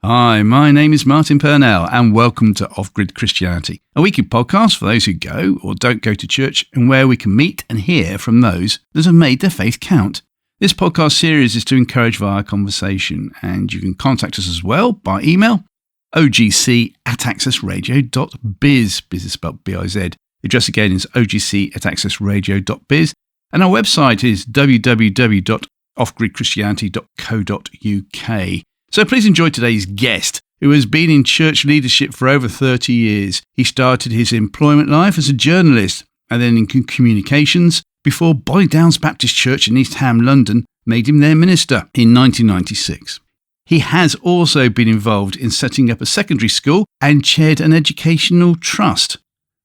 Hi, my name is Martin Purnell and welcome to Off-Grid Christianity, a weekly podcast for those who go or don't go to church and where we can meet and hear from those that have made their faith count. This podcast series is to encourage via conversation, and you can contact us as well by email, ogc@accessradio.biz, biz is spelled B-I-Z. The address again is ogc@accessradio.biz, and our website is www.offgridchristianity.co.uk. So please enjoy today's guest, who has been in church leadership for over 30 years. He started his employment life as a journalist and then in communications before Bolly Downs Baptist Church in East Ham, London, made him their minister in 1996. He has also been involved in setting up a secondary school and chaired an educational trust.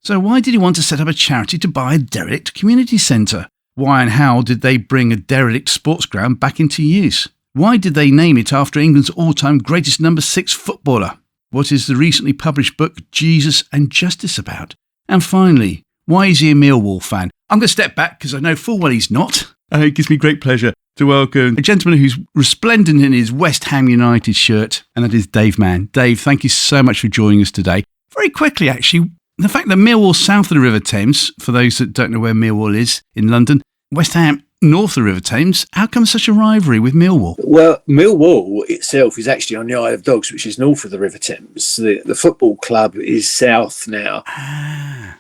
So why did he want to set up a charity to buy a derelict community centre? Why and how did they bring a derelict sports ground back into use? Why did they name it after England's all-time greatest number 6 footballer? What is the recently published book Jesus and Justice about? And finally, why is he a Millwall fan? I'm going to step back because I know full well he's not. It gives me great pleasure to welcome a gentleman who's resplendent in his West Ham United shirt, and that is Dave Mann. Dave, thank you so much for joining us today. Very quickly, actually, the fact that Millwall south of the River Thames, for those that don't know where Millwall is in London, West Ham north of the River Thames, how come such a rivalry with Millwall? Well, Millwall itself is actually on the Isle of Dogs, which is north of the River Thames. The football club is south now.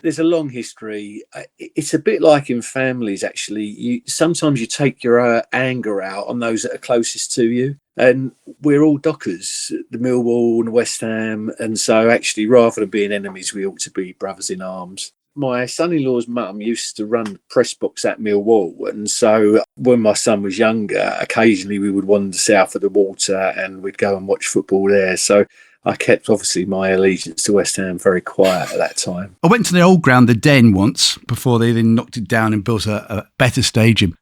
There's a long history. It's a bit like in families, actually. Sometimes you take your anger out on those that are closest to you. And we're all Dockers, the Millwall and West Ham. And so actually, rather than being enemies, we ought to be brothers in arms. My son-in-law's mum used to run the press box at Millwall, and so when my son was younger, occasionally we would wander south of the water and we'd go and watch football there. So I kept, obviously, my allegiance to West Ham very quiet at that time. I went to the old ground, the Den, once, before they then knocked it down and built a better stadium.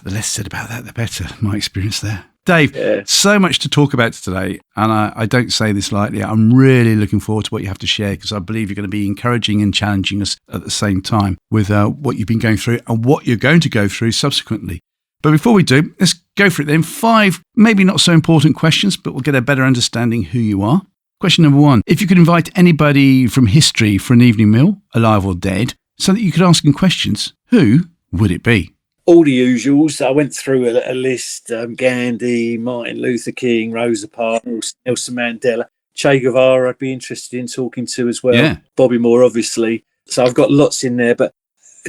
The less said about that, the better, my experience there. Dave, So much to talk about today, and I don't say this lightly. I'm really looking forward to what you have to share, because I believe you're going to be encouraging and challenging us at the same time with what you've been going through and what you're going to go through subsequently. But before we do, let's go for it then. 5 maybe not so important questions, but we'll get a better understanding who you are. Question number 1, if you could invite anybody from history for an evening meal, alive or dead, so that you could ask them questions, who would it be? All the usuals. I went through a list: Gandhi, Martin Luther King, Rosa Parks, Nelson Mandela, Che Guevara. I'd be interested in talking to as well. Yeah. Bobby Moore, obviously. So I've got lots in there. But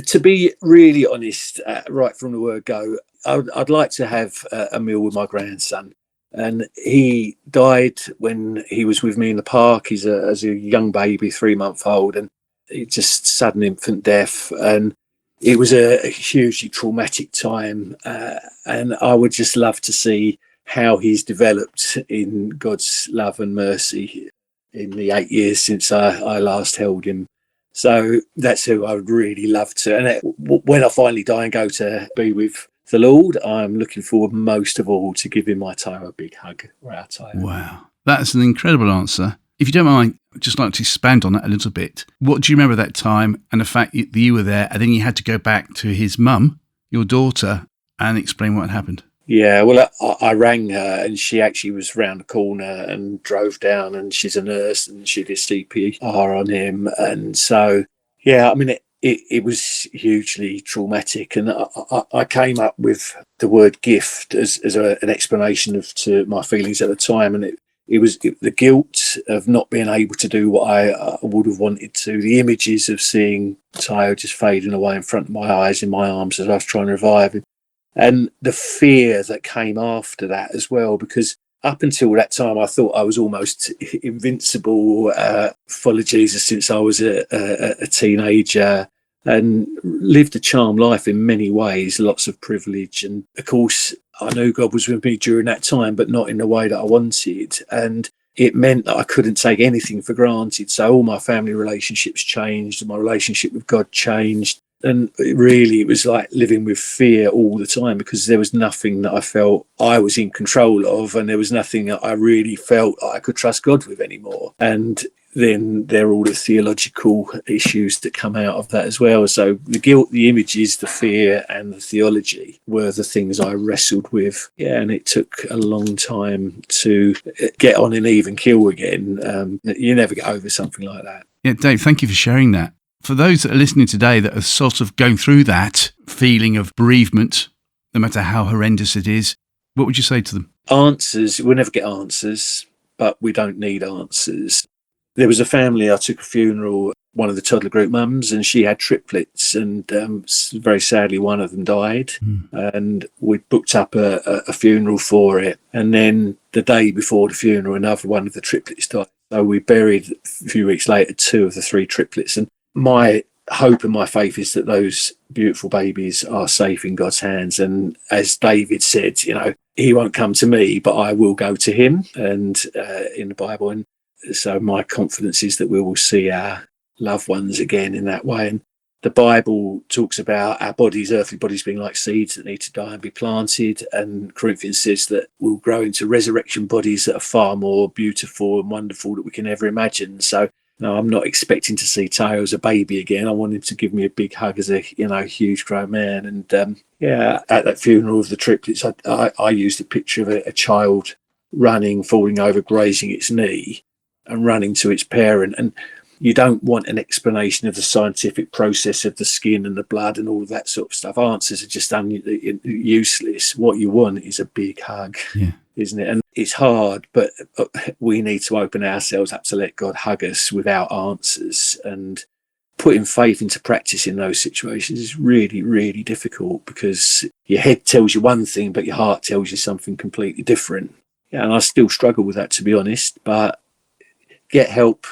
to be really honest, right from the word go, I'd like to have a meal with my grandson. And he died when he was with me in the park. He's as a young baby, 3-month-old, and just sudden infant death. And it was a hugely traumatic time, and I would just love to see how he's developed in God's love and mercy in the 8 years since I last held him. So that's who I would really love to. And when I finally die and go to be with the Lord, I'm looking forward most of all to giving my Tyro a big hug. Wow, that's an incredible answer. If you don't mind, I'd just like to expand on that a little bit. What do you remember that time and the fact that you were there and then you had to go back to his mum, your daughter, and explain what had happened? Yeah, well, I rang her and she actually was round the corner and drove down, and she's a nurse and she did CPR on him. And so, yeah, I mean, it was hugely traumatic. And I came up with the word gift as an explanation to my feelings at the time. And it was the guilt of not being able to do what I would have wanted to. The images of seeing Tayo just fading away in front of my eyes, in my arms as I was trying to revive him. And the fear that came after that as well, because up until that time, I thought I was almost invincible, followed Jesus since I was a teenager, and lived a charmed life in many ways, lots of privilege. And of course, I knew God was with me during that time, but not in the way that I wanted. And it meant that I couldn't take anything for granted. So all my family relationships changed, and my relationship with God changed. And it was like living with fear all the time, because there was nothing that I felt I was in control of, and there was nothing that I really felt I could trust God with anymore. And then there are all the theological issues that come out of that as well. So the guilt, the images, the fear, and the theology were the things I wrestled with. Yeah, and it took a long time to get on an even keel again. You never get over something like that. Yeah, Dave, thank you for sharing that. For those that are listening today that are sort of going through that feeling of bereavement, no matter how horrendous it is, what would you say to them? Answers, we'll never get answers, but we don't need answers. There was a family, I took a funeral, one of the toddler group mums, and she had triplets, and very sadly one of them died. And we booked up a funeral for it. And then the day before the funeral, another one of the triplets died. So we buried a few weeks later 2 of the 3 triplets. And my hope and my faith is that those beautiful babies are safe in God's hands. And as David said, he won't come to me, but I will go to him, and in the Bible. And so my confidence is that we will see our loved ones again in that way. And the Bible talks about our bodies, earthly bodies, being like seeds that need to die and be planted. And Corinthians says that we'll grow into resurrection bodies that are far more beautiful and wonderful than we can ever imagine. So no, I'm not expecting to see Tayo as a baby again. I want him to give me a big hug as a huge grown man. And at that funeral of the triplets, I used a picture of a child running, falling over, grazing its knee, and running to its parent. And you don't want an explanation of the scientific process of the skin and the blood and all of that sort of stuff. Answers are just useless. What you want is a big hug, isn't it? And it's hard, but we need to open ourselves up to let God hug us without answers. And putting faith into practice in those situations is really, really difficult, because your head tells you one thing, but your heart tells you something completely different. Yeah, and I still struggle with that, to be honest, but get help.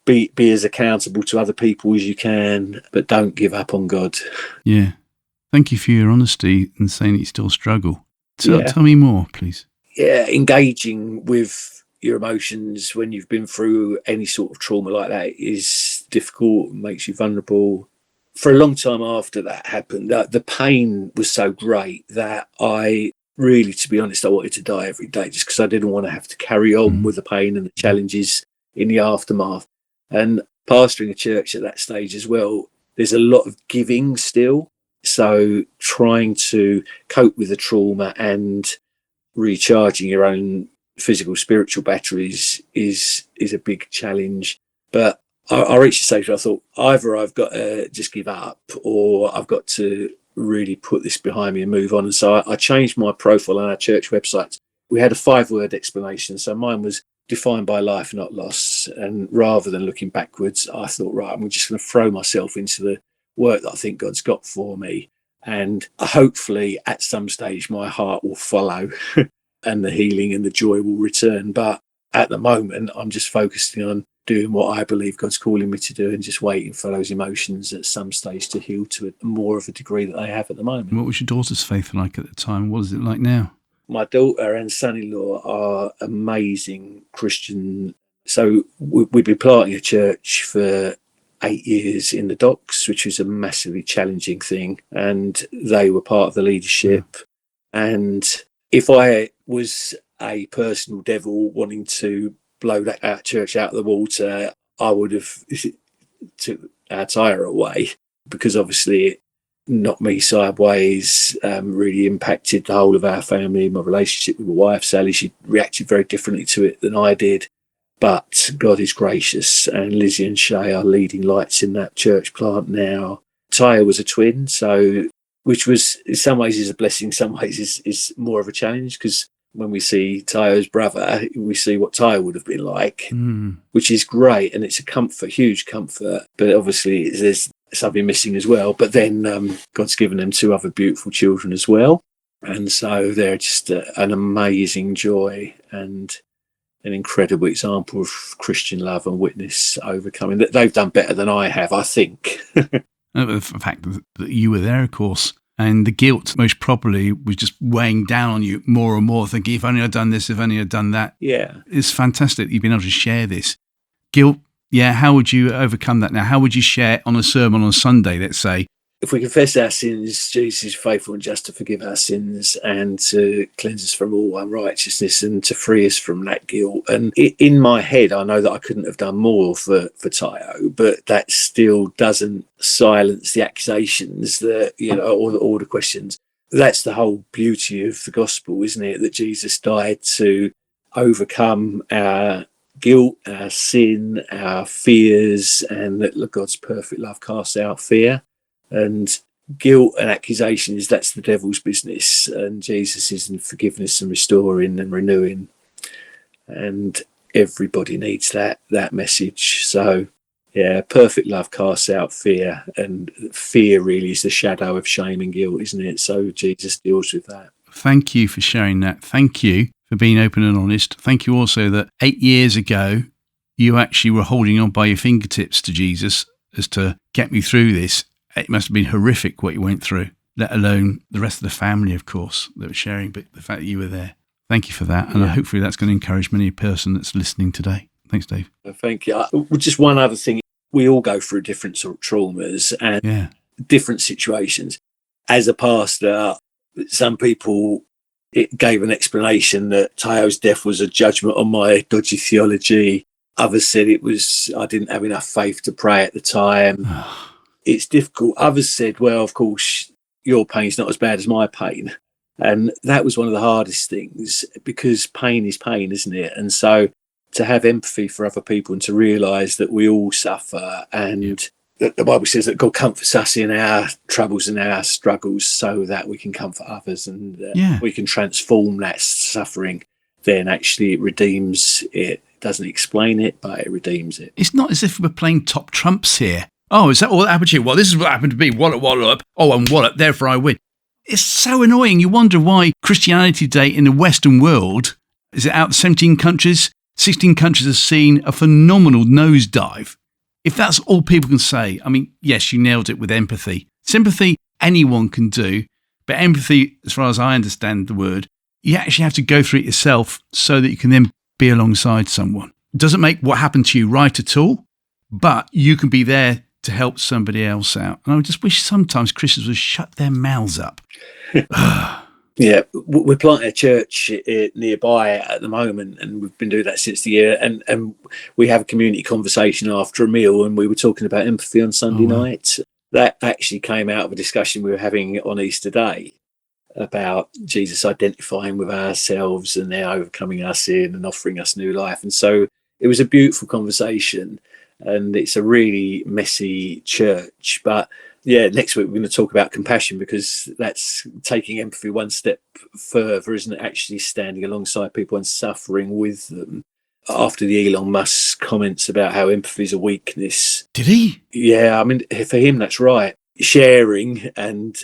Be as accountable to other people as you can, but don't give up on God. Yeah. Thank you for your honesty and saying that you still struggle. Tell me more, please. Yeah, engaging with your emotions when you've been through any sort of trauma like that is difficult, makes you vulnerable. For a long time after that happened, the pain was so great that I really, to be honest, I wanted to die every day, just because I didn't want to have to carry on with the pain and the challenges in the aftermath. And pastoring a church at that stage as well, there's a lot of giving still. So trying to cope with the trauma and recharging your own physical, spiritual batteries is a big challenge. But I reached a stage where I thought, either I've got to just give up, or I've got to really put this behind me and move on. And so I changed my profile on our church website. We had a 5-word explanation. So mine was defined by life, not loss. And rather than looking backwards, I thought, right, I'm just going to throw myself into the work that I think God's got for me. And hopefully at some stage my heart will follow and the healing and the joy will return. But at the moment, I'm just focusing on doing what I believe God's calling me to do, and just waiting for those emotions at some stage to heal to more of a degree that they have at the moment. What was your daughter's faith like at the time? What is it like now? My daughter and son-in-law are amazing Christian. So we've been planting a church for 8 years in the docks, which was a massively challenging thing. And they were part of the leadership. And if I was a personal devil wanting to blow that church out of the water, I would have took our tire away, because obviously it knocked me sideways, really impacted the whole of our family. My relationship with my wife, Sally, she reacted very differently to it than I did. But God is gracious, and Lizzie and Shay are leading lights in that church plant now. Tyre was a twin, so which was in some ways is a blessing, in some ways is more of a challenge, because when we see Tyre's brother, we see what Tyre would have been like, which is great, and it's a comfort, huge comfort. But obviously there's something missing as well. But then God's given them 2 other beautiful children as well, and so they're just an amazing joy and an incredible example of Christian love and witness overcoming. That they've done better than I have, I think. The fact that you were there, of course, and the guilt most probably was just weighing down on you more and more, thinking, if only I'd done this, if only I'd done that. Yeah. It's fantastic that you've been able to share this. Guilt, how would you overcome that now? How would you share on a sermon on a Sunday, let's say, if we confess our sins, Jesus is faithful and just to forgive our sins and to cleanse us from all unrighteousness and to free us from that guilt. And in my head, I know that I couldn't have done more for Tayo, but that still doesn't silence the accusations that, all the questions. That's the whole beauty of the gospel, isn't it? That Jesus died to overcome our guilt, our sin, our fears, and that God's perfect love casts out fear. And guilt and accusations, that's the devil's business. And Jesus is in forgiveness and restoring and renewing. And everybody needs that message. So, yeah, perfect love casts out fear. And fear really is the shadow of shame and guilt, isn't it? So Jesus deals with that. Thank you for sharing that. Thank you for being open and honest. Thank you also that 8 years ago, you actually were holding on by your fingertips to Jesus as to get me through this. It must have been horrific what you went through, let alone the rest of the family, of course, that were sharing, but the fact that you were there. Thank you for that. And hopefully that's going to encourage many a person that's listening today. Thanks, Dave. Thank you. Just one other thing. We all go through different sort of traumas and different situations. As a pastor, some people, it gave an explanation that Tayo's death was a judgment on my dodgy theology. Others said it was, I didn't have enough faith to pray at the time. It's difficult. Others said, well, of course, your pain's not as bad as my pain. And that was one of the hardest things, because pain is pain, isn't it? And so to have empathy for other people and to realise that we all suffer, and that the Bible says that God comforts us in our troubles and our struggles so that we can comfort others, and we can transform that suffering. Then actually it redeems it. Doesn't explain it, but it redeems it. It's not as if we're playing top trumps here. Oh, is that all that happened to you? Well, this is what happened to me. Wallop, wallop. Oh, and wallop, therefore I win. It's so annoying. You wonder why Christianity today in the Western world, is it out of 17 countries? 16 countries have seen a phenomenal nosedive. If that's all people can say, I mean, yes, you nailed it with empathy. Sympathy, anyone can do. But empathy, as far as I understand the word, you actually have to go through it yourself so that you can then be alongside someone. It doesn't make what happened to you right at all, but you can be there to help somebody else out. And I just wish sometimes Christians would shut their mouths up. Yeah, we're planting a church nearby at the moment, and we've been doing that since the year. And we have a community conversation after a meal, and we were talking about empathy on Sunday night. That actually came out of a discussion we were having on Easter Day about Jesus identifying with ourselves and now overcoming our sin and offering us new life. And so it was a beautiful conversation, and it's a really messy church. But yeah, next week we're going to talk about compassion, because that's taking empathy one step further, isn't it? Actually standing alongside people and suffering with them. After the Elon Musk comments about how empathy is a weakness. Did he? Yeah, I mean, for him, that's right. Sharing and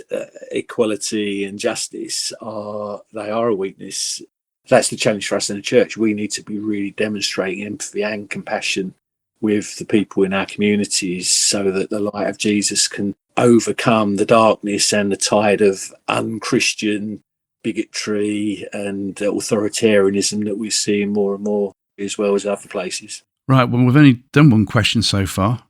equality and justice are a weakness. That's the challenge for us in the church. We need to be really demonstrating empathy and compassion with the people in our communities so that the light of Jesus can overcome the darkness and the tide of unchristian bigotry and authoritarianism that we're seeing more and more, as well as other places. Right, well, we've only done one question so far,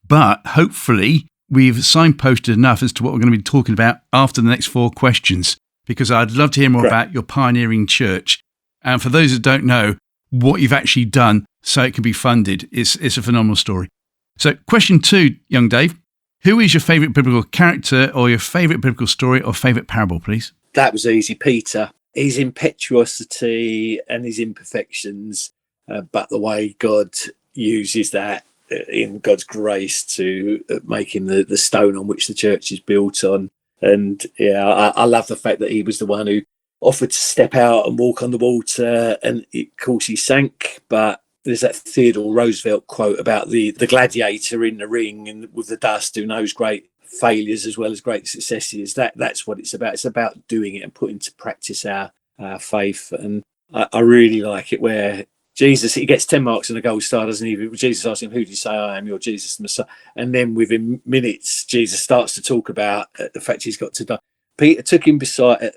but hopefully we've signposted enough as to what we're going to be talking about after the next 4 questions, because I'd love to hear more about your pioneering church. And for those that don't know what you've actually done so it can be funded, it's a phenomenal story. So question 2, young Dave, who is your favourite biblical character or your favourite biblical story or favourite parable, please? That was easy. Peter. His impetuosity and his imperfections, but the way God uses that in God's grace to make him the stone on which the church is built on. And yeah, I love the fact that he was the one who offered to step out and walk on the water, and of course he sank. But there's that Theodore Roosevelt quote about the gladiator in the ring and with the dust, who knows great failures as well as great successes. That's what it's about. It's about doing it and putting to practice our faith. And I really like it where Jesus, he gets 10 marks and a gold star, doesn't he? Jesus asks him, who do you say I am? You're Jesus the Messiah. And then within minutes, Jesus starts to talk about the fact he's got to die. Peter took him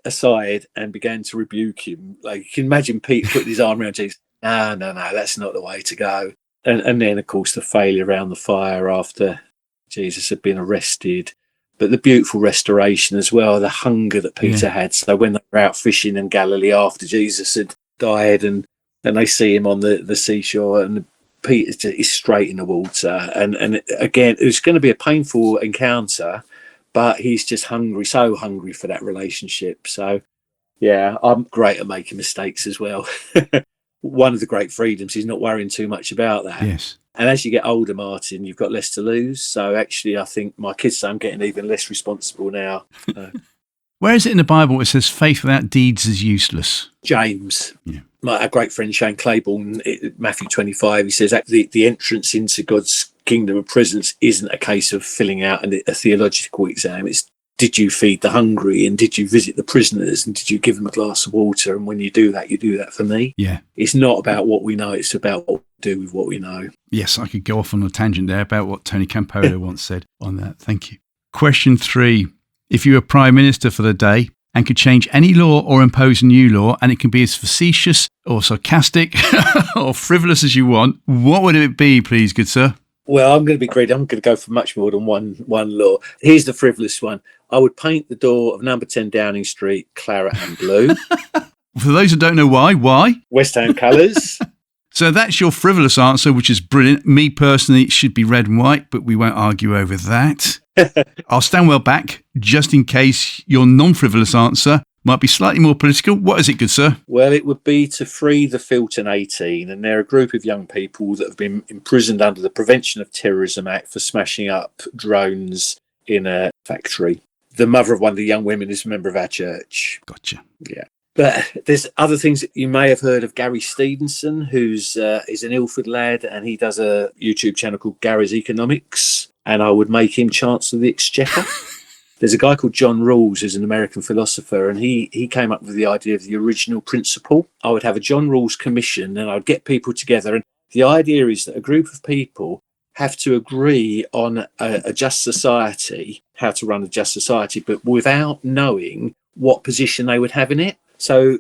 aside and began to rebuke him. Like, you can imagine Peter putting his arm around Jesus. No, that's not the way to go. And then, of course, the failure around the fire after Jesus had been arrested. but the beautiful restoration as well, the hunger that Peter had. So when they were out fishing in Galilee after Jesus had died, and they see him on the seashore, and Peter is straight in the water, and again, it was going to be a painful encounter, but he's just hungry, so hungry for that relationship. So yeah, I'm great at making mistakes as well. One of the great freedoms is not worrying too much about that. Yes. And as you get older, Martin, you've got less to lose. So actually, I think my kids say I'm getting even less responsible now. Where is it in the Bible it says faith without deeds is useless? James. Yeah. Our great friend Shane Claiborne, Matthew 25, he says that the entrance into God's kingdom of presence isn't a case of filling out a theological exam. It's, did you feed the hungry, and did you visit the prisoners, and did you give them a glass of water? And when you do that for me. Yeah. It's not about what we know, it's about what we do with what we know. Yes, I could go off on a tangent there about what Tony Campolo once said on that. Thank you. Question 3. If you were Prime Minister for the day and could change any law or impose a new law, and it can be as facetious or sarcastic or frivolous as you want, what would it be, please, good sir? Well, I'm going to be greedy. I'm going to go for much more than one law. Here's the frivolous one. I would paint the door of number 10 Downing Street claret and blue. For those who don't know why? West Ham colours. So that's your frivolous answer, which is brilliant. Me personally, it should be red and white, but we won't argue over that. I'll stand well back, just in case your non-frivolous answer might be slightly more political. What is it, good sir? Well, it would be to free the Filton 18, and they're a group of young people that have been imprisoned under the Prevention of Terrorism Act for smashing up drones in a factory. The mother of one of the young women is a member of our church. Gotcha. Yeah. But there's other things that you may have heard of. Gary Stevenson, who's is an Ilford lad, and he does a YouTube channel called Gary's Economics, and I would make him Chancellor of the Exchequer. There's a guy called John Rawls, who's an American philosopher, and he came up with the idea of the original principle. I would have a John Rawls commission, and I'd get people together, and the idea is that a group of people have to agree on a just society, how to run a just society, but without knowing what position they would have in it. So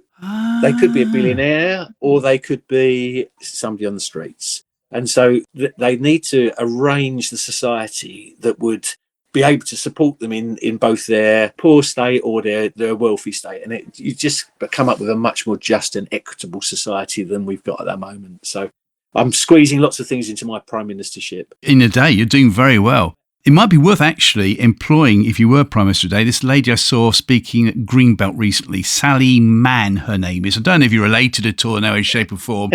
they could be a billionaire, or they could be somebody on the streets. And so they need to arrange the society that would be able to support them in both their poor state or their wealthy state. And you just come up with a much more just and equitable society than we've got at that moment. So I'm squeezing lots of things into my prime ministership. In a day, you're doing very well. It might be worth actually employing, if you were Prime Minister today, this lady I saw speaking at Greenbelt recently, Sally Mann, her name is. I don't know if you're related at all in any way, shape or form.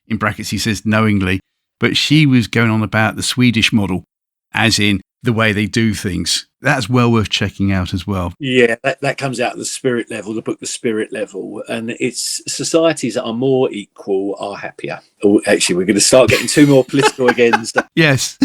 In brackets, he says knowingly. But she was going on about the Swedish model, as in the way they do things. That's well worth checking out as well. Yeah, that comes out of the Spirit level, the book The Spirit Level. And it's societies that are more equal are happier. Oh, actually, we're going to start getting too more political again. Yes.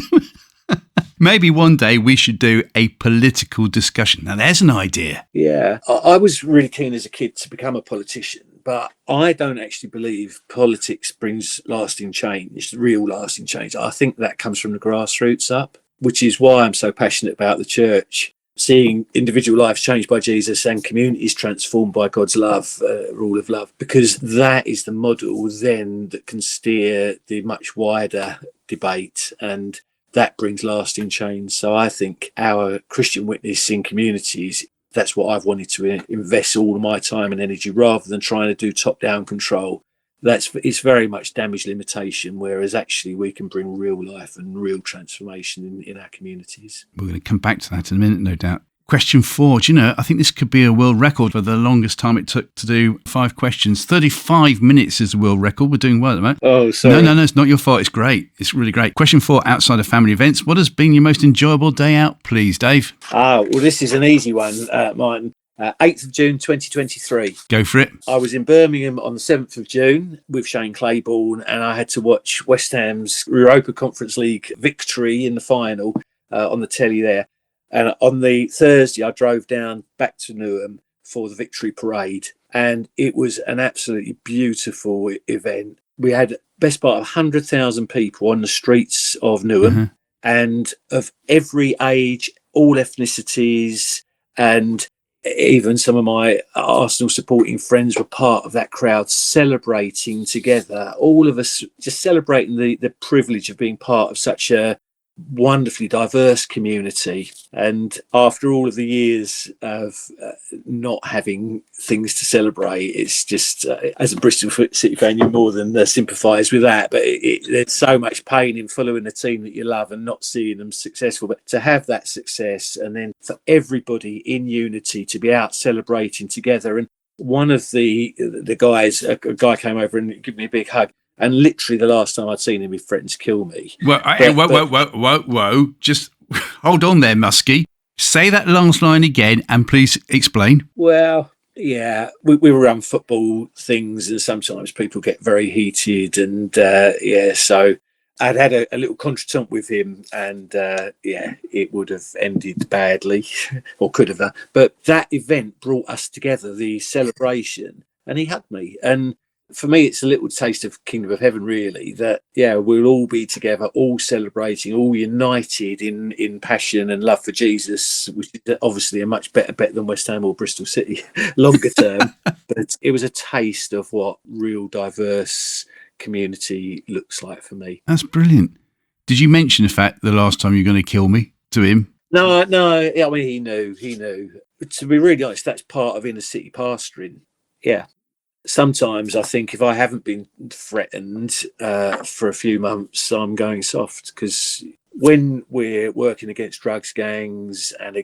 Maybe one day we should do a political discussion. Now, there's an idea. Yeah. I was really keen as a kid to become a politician, but I don't actually believe politics brings lasting change, real lasting change. I think that comes from the grassroots up, which is why I'm so passionate about the church, seeing individual lives changed by Jesus and communities transformed by God's love, rule of love, because that is the model then that can steer the much wider debate, and that brings lasting change. So I think our Christian witness in communities, that's what I've wanted to invest all of my time and energy, rather than trying to do top-down control. It's very much damage limitation, whereas actually we can bring real life and real transformation in our communities. We're going to come back to that in a minute, no doubt. Question 4. Do you know, I think this could be a world record for the longest time it took to do 5 questions. 35 minutes is the world record. We're doing well at the moment. Oh, sorry. No, it's not your fault. It's great. It's really great. Question 4, outside of family events, what has been your most enjoyable day out, please, Dave? Well, this is an easy one, Martin. 8th of June 2023. Go for it. I was in Birmingham on the 7th of June with Shane Claiborne, and I had to watch West Ham's Europa Conference League victory in the final on the telly there. And on the Thursday, I drove down back to Newham for the victory parade, and it was an absolutely beautiful event. We had best part of 100,000 people on the streets of Newham, and of every age, all ethnicities, and even some of my Arsenal supporting friends were part of that crowd, celebrating together. All of us just celebrating the privilege of being part of such a wonderfully diverse community. And after all of the years of not having things to celebrate, it's just, as a Bristol City fan, you more than sympathise with that. But there's so much pain in following a team that you love and not seeing them successful. But to have that success, and then for everybody in unity to be out celebrating together. And one of the guys, a guy came over and gave me a big hug. And literally the last time I'd seen him, he threatened to kill me. Well, whoa. Just hold on there, Muskie. Say that last line again and please explain. Well, yeah, we run football things and sometimes people get very heated. And so I'd had a little contretemps with him and it would have ended badly or could have. But that event brought us together, the celebration, and he hugged me. And for me, it's a little taste of Kingdom of Heaven, really, that, we'll all be together, all celebrating, all united in passion and love for Jesus, which is obviously a much better bet than West Ham or Bristol City longer term. But it was a taste of what real diverse community looks like for me. That's brilliant. Did you mention the fact the last time you were going to kill me to him? No. I mean, he knew. To be really honest, that's part of inner city pastoring. Yeah. Sometimes I think if I haven't been threatened for a few months, I'm going soft, because when we're working against drugs gangs and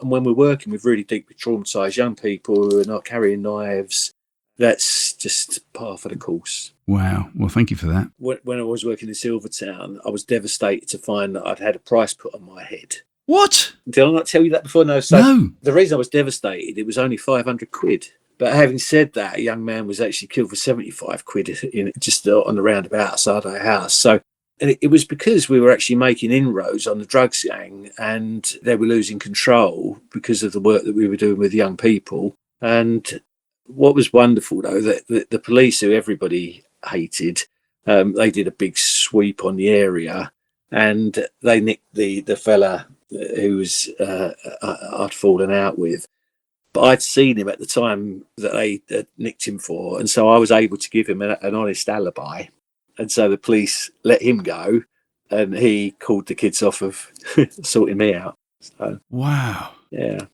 when we're working with really deeply traumatised young people who are not carrying knives, that's just par for the course. Wow. Well, thank you for that. When I was working in Silvertown, I was devastated to find that I'd had a price put on my head. What? Did I not tell you that before? No. No. The reason I was devastated, it was only 500 quid. But having said that, a young man was actually killed for 75 quid just on the roundabout outside our house. So it was because we were actually making inroads on the drugs gang and they were losing control because of the work that we were doing with young people. And what was wonderful, though, that the police, who everybody hated, they did a big sweep on the area and they nicked the fella who was I'd fallen out with. But I'd seen him at the time that they nicked him for, and so I was able to give him an honest alibi. And so the police let him go, and he called the kids off of sorting me out. So, wow. Yeah.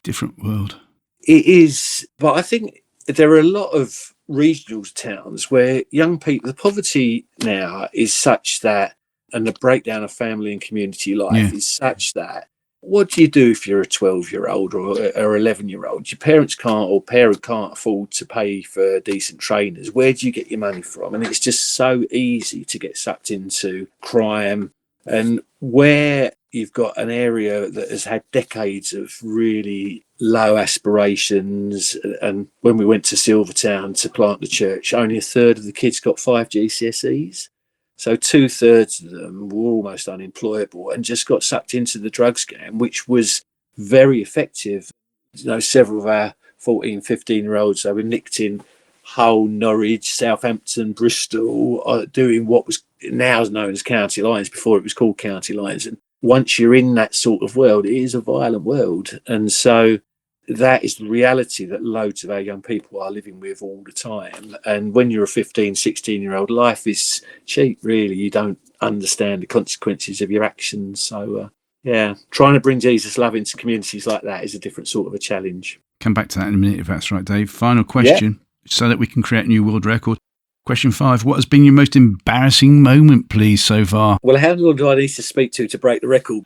Different world. It is, but I think there are a lot of regional towns where young people, the poverty now is such that, and the breakdown of family and community life is such that, what do you do if you're a 12-year-old or 11-year-old? Your parent can't afford to pay for decent trainers. Where do you get your money from? And it's just so easy to get sucked into crime. And where you've got an area that has had decades of really low aspirations, and when we went to Silvertown to plant the church, only a third of the kids got 5 GCSEs. So 2/3 of them were almost unemployable and just got sucked into the drugs scam, which was very effective. Several of our 14, 15-year-olds, they were nicked in Hull, Norwich, Southampton, Bristol, doing what was now known as county lines, before it was called county lines. And once you're in that sort of world, it is a violent world. And so that is the reality that loads of our young people are living with all the time. And when you're a 15, 16-year-old, life is cheap, really. You don't understand the consequences of your actions. So, trying to bring Jesus' love into communities like that is a different sort of a challenge. Come back to that in a minute, if that's right, Dave. Final question, so that we can create a new world record. Question 5, what has been your most embarrassing moment, please, so far? Well, how long do I need to speak to break the record?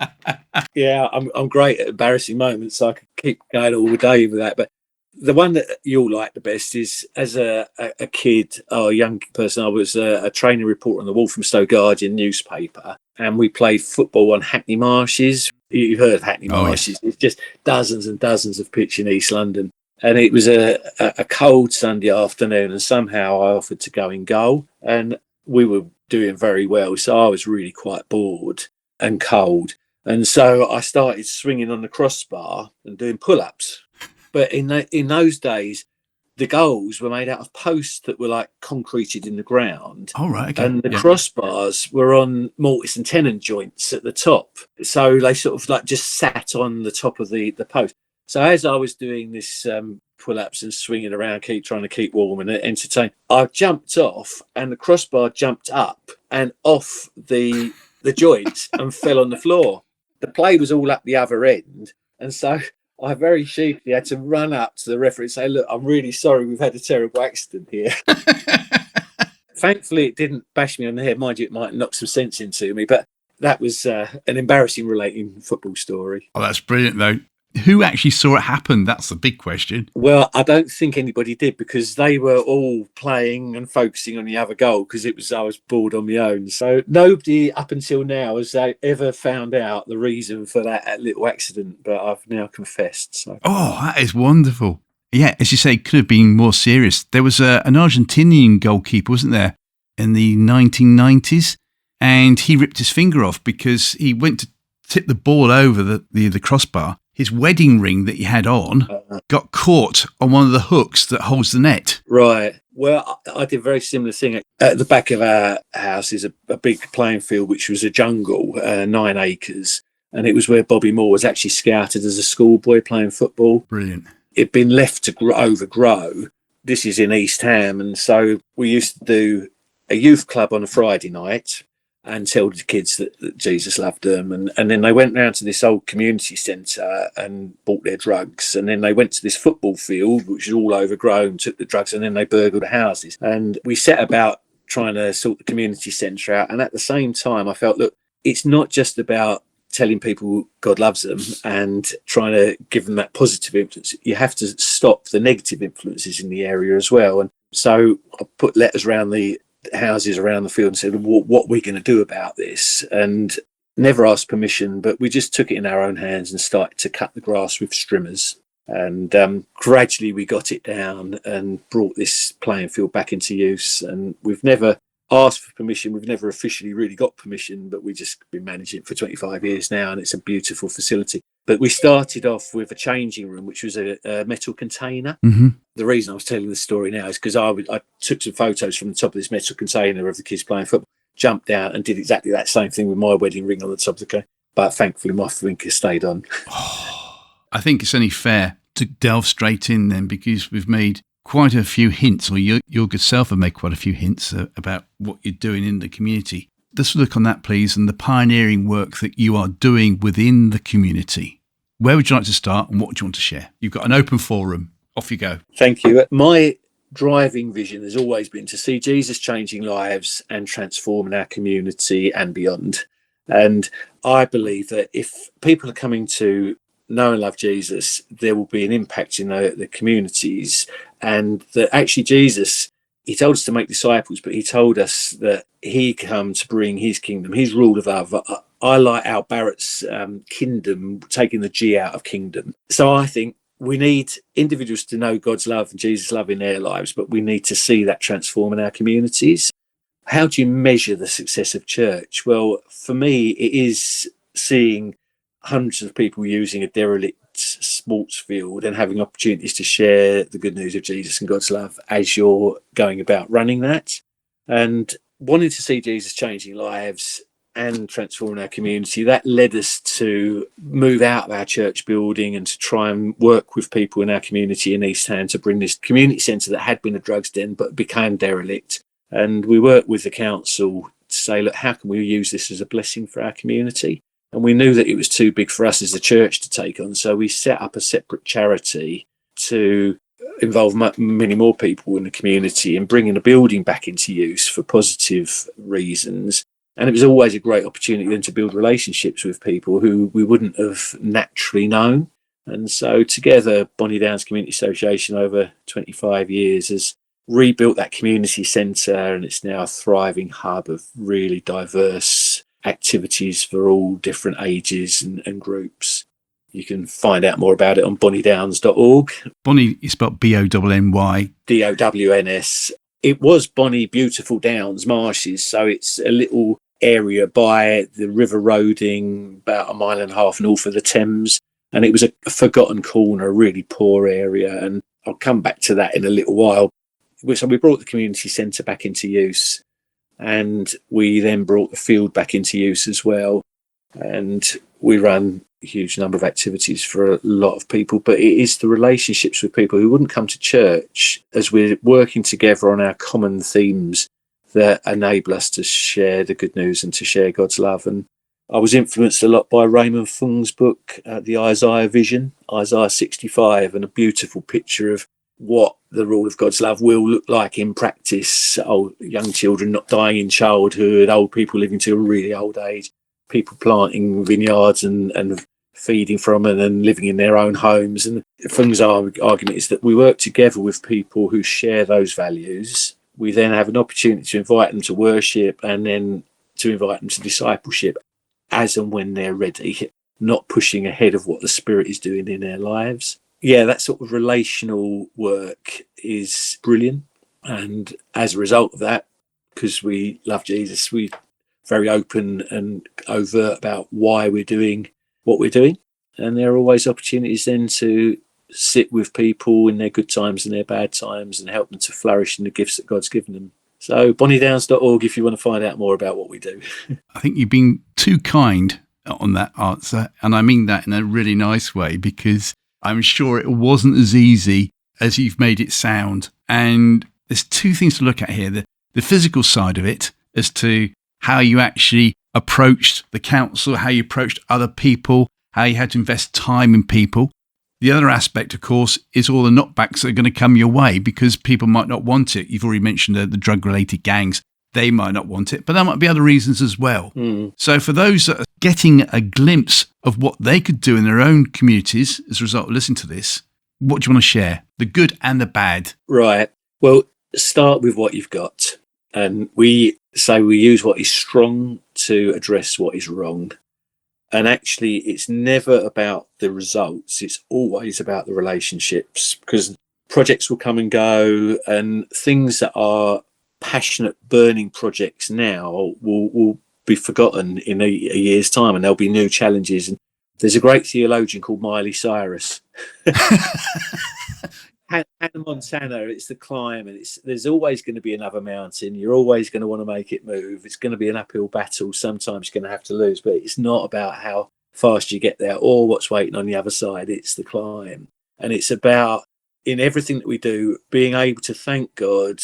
I'm great at embarrassing moments, so I could keep going all day with that. But the one that you'll like the best is, as a kid or a young person, I was a training reporter on the Walthamstow Guardian newspaper, and we played football on Hackney Marshes. You've heard of Hackney Marshes. It's just dozens and dozens of pitch in East London. And it was a cold Sunday afternoon, and somehow I offered to go in goal, and we were doing very well. So I was really quite bored and cold. And so I started swinging on the crossbar and doing pull-ups. But in those days, the goals were made out of posts that were like concreted in the ground. Oh, right, okay. And the crossbars were on mortise and tenon joints at the top. So they sort of like just sat on the top of the post. So as I was doing this pull-ups and swinging around, trying to keep warm and entertain, I jumped off and the crossbar jumped up and off the joints and fell on the floor. The play was all up the other end, and so I very sheepishly had to run up to the referee and say, "Look, I'm really sorry, we've had a terrible accident here." Thankfully, it didn't bash me on the head. Mind you, it might knock some sense into me, but that was an embarrassing relating football story. Oh, that's brilliant, though. Who actually saw it happen? That's the big question. Well, I don't think anybody did, because they were all playing and focusing on the other goal, because I was bored on my own. So nobody up until now has ever found out the reason for that little accident, but I've now confessed. So. Oh, that is wonderful. Yeah, as you say, it could have been more serious. There was an Argentinian goalkeeper, wasn't there, in the 1990s? And he ripped his finger off because he went to tip the ball over the crossbar. His wedding ring that he had on got caught on one of the hooks that holds the net. Right. Well, I did a very similar thing. At the back of our house is a big playing field, which was a jungle, 9 acres. And it was where Bobby Moore was actually scouted as a schoolboy playing football. Brilliant. It'd been left to overgrow. This is in East Ham. And so we used to do a youth club on a Friday night and tell the kids that Jesus loved them. And then they went round to this old community centre and bought their drugs. And then they went to this football field, which was all overgrown, took the drugs, and then they burgled the houses. And we set about trying to sort the community centre out. And at the same time, I felt, look, it's not just about telling people God loves them and trying to give them that positive influence. You have to stop the negative influences in the area as well. And so I put letters around the houses around the field and said, what are we going to do about this? And never asked permission, but we just took it in our own hands and started to cut the grass with strimmers. And gradually we got it down and brought this playing field back into use. And we've never asked for permission. We've never officially really got permission, but we've just been managing it for 25 years now, and it's a beautiful facility. But we started off with a changing room, which was a metal container. Mm-hmm. The reason I was telling the story now is because I took some photos from the top of this metal container of the kids playing football, jumped down and did exactly that same thing with my wedding ring on the top of the cake. But thankfully, my finger stayed on. I think it's only fair to delve straight in then, because we've made quite a few hints, or your good self have made quite a few hints about what you're doing in the community. Let's look on that, please, and the pioneering work that you are doing within the community. Where would you like to start, and what do you want to share? You've got an open forum. Off you go. Thank you. My driving vision has always been to see Jesus changing lives and transforming our community and beyond. And I believe that if people are coming to know and love Jesus, there will be an impact in the communities. And that actually Jesus, he told us to make disciples, but he told us that he come to bring his kingdom, his rule of love. I like Al Barrett's kingdom, taking the G out of kingdom. So I think we need individuals to know God's love and Jesus' love in their lives, but we need to see that transform in our communities. How do you measure the success of church? Well, for me, it is seeing hundreds of people using a derelict sports field and having opportunities to share the good news of Jesus and God's love as you're going about running that, and wanting to see Jesus changing lives and transforming our community. That led us to move out of our church building and to try and work with people in our community in East Ham to bring this community centre that had been a drugs den but became derelict. And we worked with the council to say, look, how can we use this as a blessing for our community? And we knew that it was too big for us as a church to take on. So we set up a separate charity to involve many more people in the community and bringing the building back into use for positive reasons. And it was always a great opportunity then to build relationships with people who we wouldn't have naturally known. And so together, Bonnie Downs Community Association over 25 years has rebuilt that community centre, and it's now a thriving hub of really diverse activities for all different ages and groups. You can find out more about it on bonniedowns.org. Bonnie is spelled Bonny. DOWNS. It was Bonnie Beautiful Downs Marshes, so it's a little area by the River Roding, about 1.5 miles north of the Thames, and it was a forgotten corner, a really poor area, and I'll come back to that in a little while. So we brought the community centre back into use, and we then brought the field back into use as well, and we run a huge number of activities for a lot of people, but it is the relationships with people who wouldn't come to church as we're working together on our common themes that enable us to share the good news and to share God's love. And I was influenced a lot by Raymond Fung's book, The Isaiah Vision, Isaiah 65, and a beautiful picture of what the rule of God's love will look like in practice. Young children not dying in childhood, old people living to a really old age, people planting vineyards and feeding from them and living in their own homes. And Fung's argument is that we work together with people who share those values. We then have an opportunity to invite them to worship and then to invite them to discipleship as and when they're ready, not pushing ahead of what the Spirit is doing in their lives. Yeah, that sort of relational work is brilliant. And as a result of that, because we love Jesus, we're very open and overt about why we're doing what we're doing. And there are always opportunities then to sit with people in their good times and their bad times and help them to flourish in the gifts that God's given them. So bonnydowns.org if you want to find out more about what we do. I think you've been too kind on that answer, and I mean that in a really nice way, because I'm sure it wasn't as easy as you've made it sound. And there's two things to look at here. The physical side of it as to how you actually approached the council, how you approached other people, how you had to invest time in people. The other aspect, of course, is all the knockbacks that are going to come your way because people might not want it. You've already mentioned the drug-related gangs. They might not want it, but there might be other reasons as well. So for those that are getting a glimpse of what they could do in their own communities as a result of listening to this, what do you want to share? The good and the bad. Right. Well, start with what you've got. And we say we use what is strong to address what is wrong. And actually, it's never about the results. It's always about the relationships, because projects will come and go, and things that are passionate, burning projects now will be forgotten in a year's time, and there'll be new challenges. And there's a great theologian called Miley Cyrus. Hannah Montana, it's the climb, and there's always going to be another mountain. You're always going to want to make it move. It's going to be an uphill battle. Sometimes you're going to have to lose, but it's not about how fast you get there or what's waiting on the other side. It's the climb. And it's about, in everything that we do, being able to thank God,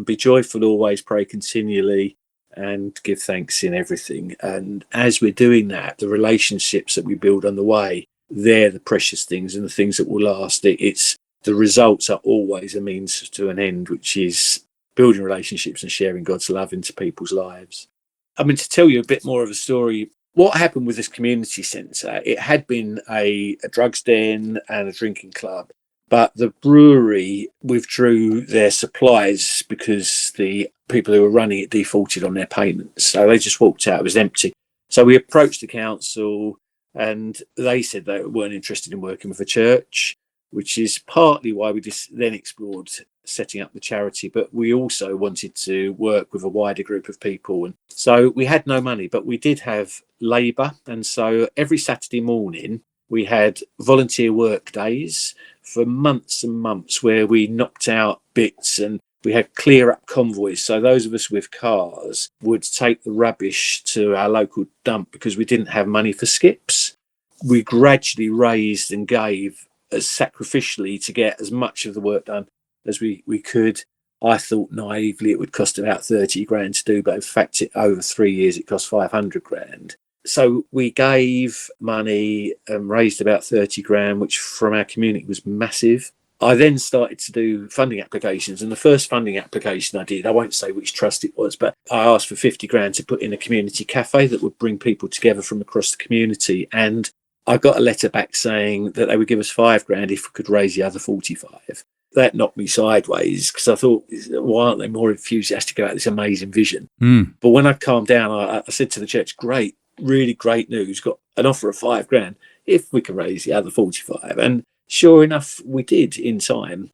be joyful always, pray continually, and give thanks in everything. And as we're doing that, the relationships that we build on the way, they're the precious things and the things that will last. It's the results are always a means to an end, which is building relationships and sharing God's love into people's lives. I mean, to tell you a bit more of a story, what happened with this community centre, it had been a drugs den and a drinking club, but the brewery withdrew their supplies because the people who were running it defaulted on their payments. So they just walked out, it was empty. So we approached the council and they said they weren't interested in working with a church, which is partly why we then explored setting up the charity, but we also wanted to work with a wider group of people. And so we had no money, but we did have labour. And so every Saturday morning, we had volunteer work days for months and months where we knocked out bits and we had clear up convoys. So those of us with cars would take the rubbish to our local dump because we didn't have money for skips. We gradually raised and gave as sacrificially to get as much of the work done as we could. I thought naively it would cost about 30 grand to do, but in fact, over 3 years, it cost 500 grand. So we gave money and raised about 30 grand, which from our community was massive. I then started to do funding applications, and the first funding application I did, I won't say which trust it was, but I asked for 50 grand to put in a community cafe that would bring people together from across the community. And I got a letter back saying that they would give us 5 grand if we could raise the other 45. That knocked me sideways because I thought, why aren't they more enthusiastic about this amazing vision? But when I calmed down, I said to the church, great, really great news, got an offer of 5 grand if we can raise the other 45. And sure enough, we did in time.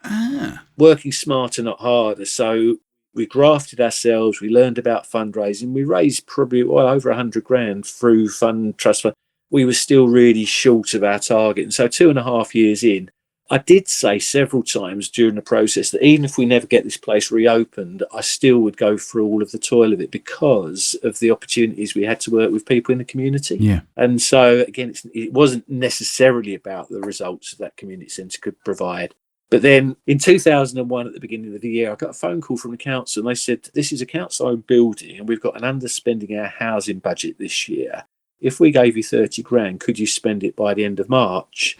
Working smarter, not harder. So we grafted ourselves, we learned about fundraising, we raised probably over 100 grand through trust fund. We were still really short of our target. And so 2.5 years in, I did say several times during the process that even if we never get this place reopened, I still would go through all of the toil of it because of the opportunities we had to work with people in the community. Yeah. And so, again, it wasn't necessarily about the results that community centre could provide, But then in 2001, at the beginning of the year, I got a phone call from the council and they said, this is a council-owned building and we've got an underspending our housing budget this year. If we gave you 30 grand, could you spend it by the end of March?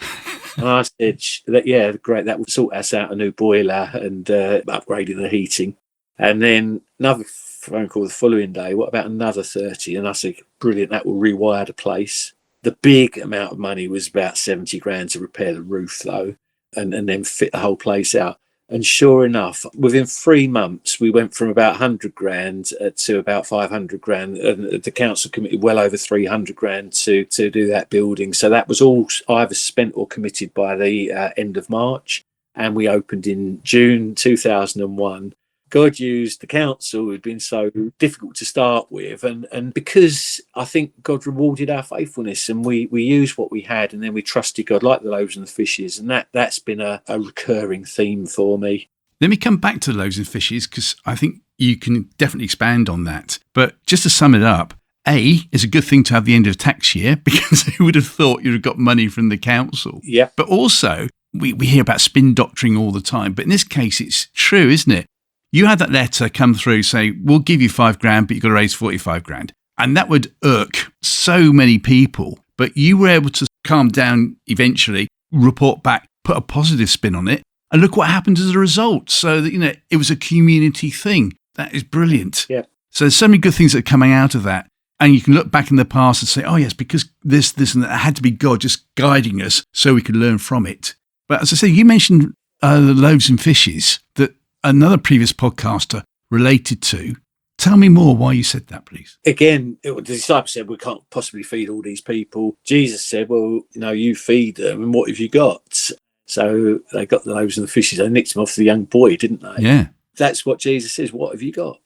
And I said, yeah, great, that would sort us out a new boiler and upgrading the heating. And then another phone call the following day, what about another 30? And I said, brilliant, that will rewire the place. The big amount of money was about 70 grand to repair the roof, though, and then fit the whole place out. And sure enough, within 3 months, we went from about 100 grand to about 500 grand. And the council committed well over 300 grand to do that building. So that was all either spent or committed by the end of March. And we opened in June 2001. God used the council, who'd been so difficult to start with. And because I think God rewarded our faithfulness and we used what we had and then we trusted God like the loaves and the fishes. And that's been a recurring theme for me. Let me come back to the loaves and fishes because I think you can definitely expand on that. But just to sum it up, A, it's a good thing to have the end of tax year because who would have thought you'd have got money from the council? Yeah. But also, we hear about spin doctoring all the time. But in this case, it's true, isn't it? You had that letter come through say, we'll give you 5 grand, but you've got to raise 45 grand. And that would irk so many people. But you were able to calm down eventually, report back, put a positive spin on it. And look what happened as a result. So that, it was a community thing. That is brilliant. Yeah. So there's so many good things that are coming out of that. And you can look back in the past and say, oh, yes, because this, and that had to be God just guiding us so we could learn from it. But as I say, you mentioned the loaves and fishes that another previous podcaster related to. Tell me more why you said that, please. Again, the disciples said, we can't possibly feed all these people. Jesus said, well, you feed them, and what have you got? So they got the loaves and the fishes. They nicked them off the young boy, didn't they? Yeah. That's what Jesus says, what have you got?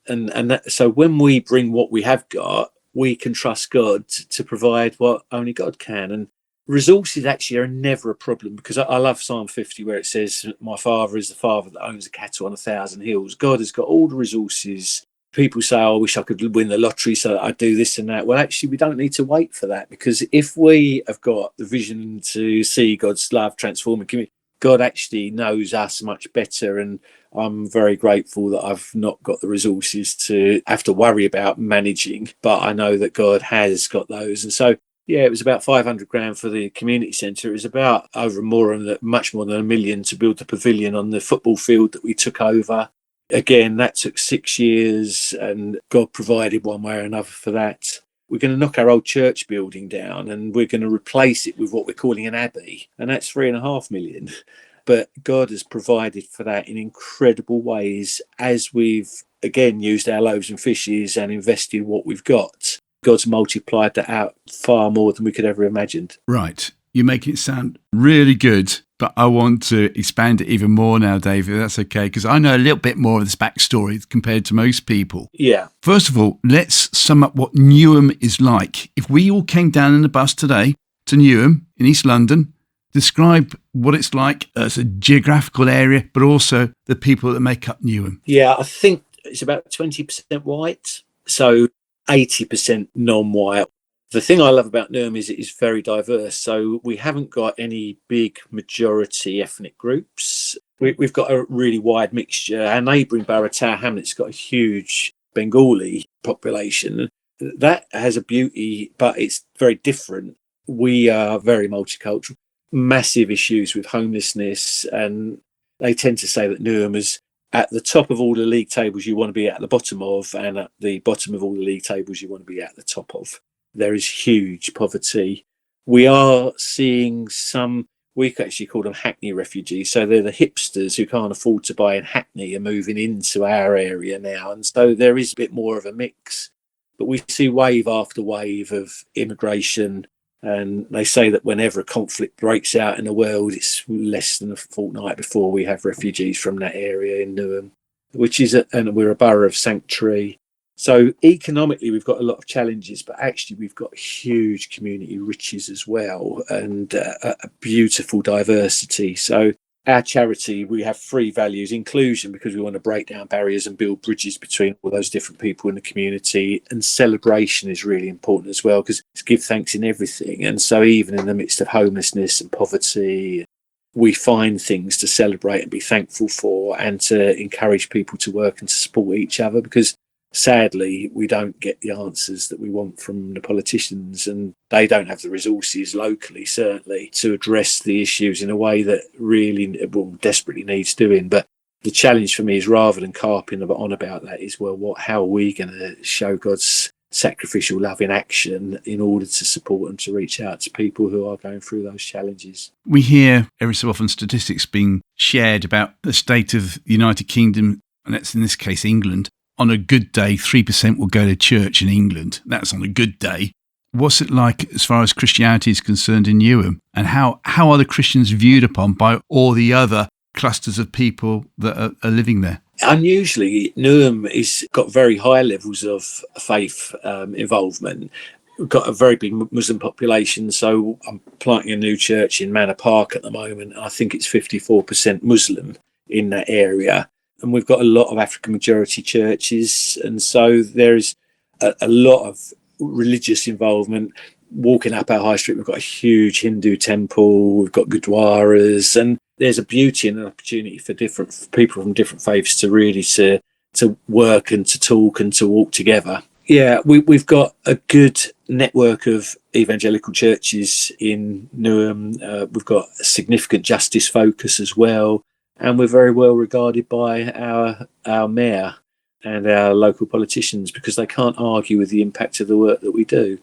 So when we bring what we have got, we can trust God to provide what only God can. And resources actually are never a problem because I love Psalm 50 where it says, my father is the father that owns the cattle on 1,000 hills. God has got all the resources. People say, I wish I could win the lottery so that I do this and that. Well, actually, we don't need to wait for that because if we have got the vision to see God's love transforming community, God actually knows us much better. And I'm very grateful that I've not got the resources to have to worry about managing, but I know that God has got those. And so yeah, it was about 500 grand for the community centre. It was about much more than $1 million to build the pavilion on the football field that we took over. Again, that took 6 years and God provided one way or another for that. We're going to knock our old church building down and we're going to replace it with what we're calling an abbey. And that's 3.5 million. But God has provided for that in incredible ways as we've, again, used our loaves and fishes and invested what we've got. God's multiplied that out far more than we could ever imagined. Right. You're making it sound really good, but I want to expand it even more now, David, if that's okay, because I know a little bit more of this backstory compared to most people. Yeah. First of all, let's sum up what Newham is like. If we all came down in the bus today to Newham in East London, describe what it's like as a geographical area, but also the people that make up Newham. Yeah, I think it's about 20% white. So 80% non-white. The thing I love about Newham is it is very diverse. So we haven't got any big majority ethnic groups. We've got a really wide mixture. Our neighbouring borough, Tower Hamlet's got a huge Bengali population. That has a beauty, but it's very different. We are very multicultural. Massive issues with homelessness, and they tend to say that Newham is at the top of all the league tables you want to be at the bottom of, and at the bottom of all the league tables you want to be at the top of. There is huge poverty. We are seeing some, we actually call them Hackney refugees. So they're the hipsters who can't afford to buy in Hackney and moving into our area now. And so there is a bit more of a mix. But we see wave after wave of immigration. And they say that whenever a conflict breaks out in the world, it's less than a fortnight before we have refugees from that area in Newham, and we're a borough of sanctuary. So economically, we've got a lot of challenges, but actually we've got huge community riches as well and a beautiful diversity. So our charity, we have 3 values: inclusion, because we want to break down barriers and build bridges between all those different people in the community, and celebration is really important as well, because it's give thanks in everything. And so even in the midst of homelessness and poverty, we find things to celebrate and be thankful for, and to encourage people to work and to support each other, because sadly we don't get the answers that we want from the politicians, and they don't have the resources locally, certainly, to address the issues in a way that really desperately needs doing. But the challenge for me is, rather than carping on about that, is, well, how are we going to show God's sacrificial love in action in order to support and to reach out to people who are going through those challenges? We hear every so often statistics being shared about the state of the United Kingdom, and that's in this case England. On a good day, 3% will go to church in England. That's on a good day. What's it like as far as Christianity is concerned in Newham? And how are the Christians viewed upon by all the other clusters of people that are living there? Unusually, Newham has got very high levels of faith involvement. We've got a very big Muslim population, so I'm planting a new church in Manor Park at the moment. I think it's 54% Muslim in that area. And we've got a lot of African majority churches, and so there is a lot of religious involvement. Walking up our high street, we've got a huge Hindu temple, we've got gurdwaras, and there's a beauty and an opportunity for different people from different faiths to really to work and to talk and to walk together. Yeah, we've got a good network of evangelical churches in Newham. We've got a significant justice focus as well, and we're very well regarded by our mayor and our local politicians, because they can't argue with the impact of the work that we do.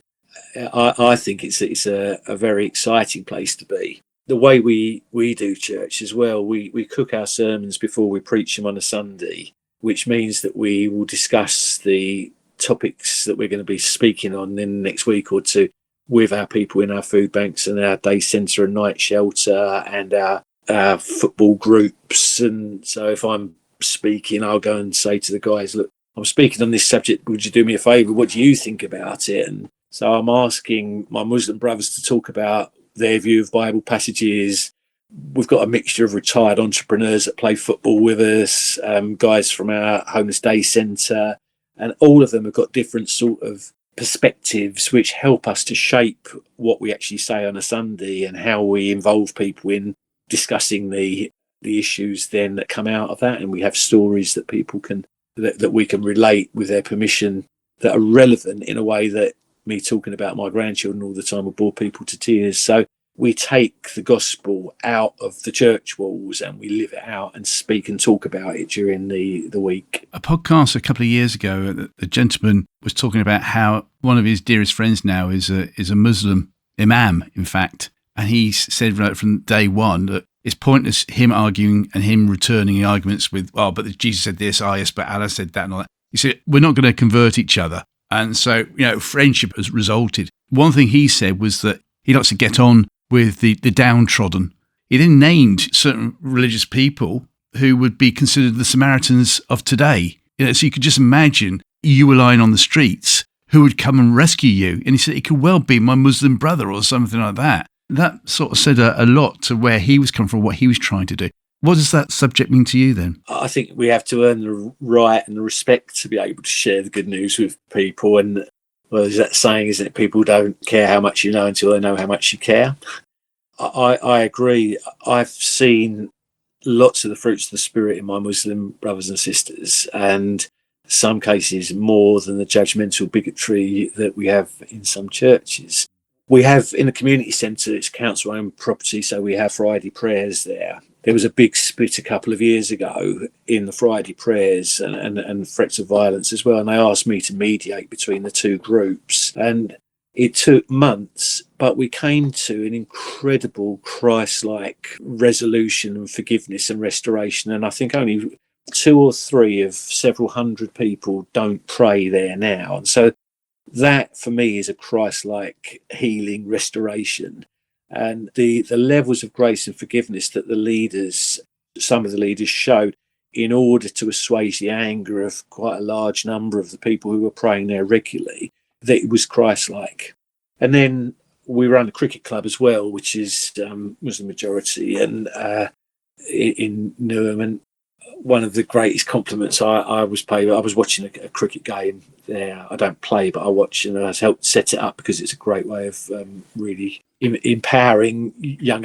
I think it's a very exciting place to be. The way we do church as well, we cook our sermons before we preach them on a Sunday, which means that we will discuss the topics that we're going to be speaking on in the next week or two with our people in our food banks and our day centre and night shelter and our football groups. And so if I'm speaking, I'll go and say to the guys, look, I'm speaking on this subject, would you do me a favour? What do you think about it? And so I'm asking my Muslim brothers to talk about their view of Bible passages. We've got a mixture of retired entrepreneurs that play football with us, guys from our homeless day centre, and all of them have got different sort of perspectives which help us to shape what we actually say on a Sunday and how we involve people in discussing the issues then that come out of that. And we have stories that people can that we can relate with their permission, that are relevant in a way that me talking about my grandchildren all the time will bore people to tears. So we take the gospel out of the church walls and we live it out and speak and talk about it during the week. A podcast a couple of years ago, a gentleman was talking about how one of his dearest friends now is a Muslim imam, in fact. And he said right from day one that it's pointless him arguing and him returning arguments with, oh, but Jesus said this, oh yes, but Allah said that and all that. He said, we're not going to convert each other. And so, friendship has resulted. One thing he said was that he likes to get on with the downtrodden. He then named certain religious people who would be considered the Samaritans of today. So you could just imagine you were lying on the streets, who would come and rescue you? And he said, it could well be my Muslim brother or something like that. That sort of said a lot to where he was coming from, what he was trying to do. What does that subject mean to you then? I think we have to earn the right and the respect to be able to share the good news with people. And well, there's that saying, isn't it? People don't care how much you know until they know how much you care. I agree. I've seen lots of the fruits of the Spirit in my Muslim brothers and sisters, and in some cases more than the judgmental bigotry that we have in some churches. We have in the community centre, it's council-owned property, so we have Friday prayers there. There was a big split a couple of years ago in the Friday prayers and threats of violence as well, and they asked me to mediate between the two groups. And it took months, but we came to an incredible Christ-like resolution and forgiveness and restoration. And I think only 2 or 3 of several hundred people don't pray there now. And so that, for me, is a Christ-like healing restoration. And the levels of grace and forgiveness that some of the leaders showed in order to assuage the anger of quite a large number of the people who were praying there regularly, that it was Christ-like. And then we run a cricket club as well, which is Muslim majority, and in Newham. And one of the greatest compliments I was paid, I was watching a cricket game there. I don't play, but I watch, and I helped set it up because it's a great way of really empowering young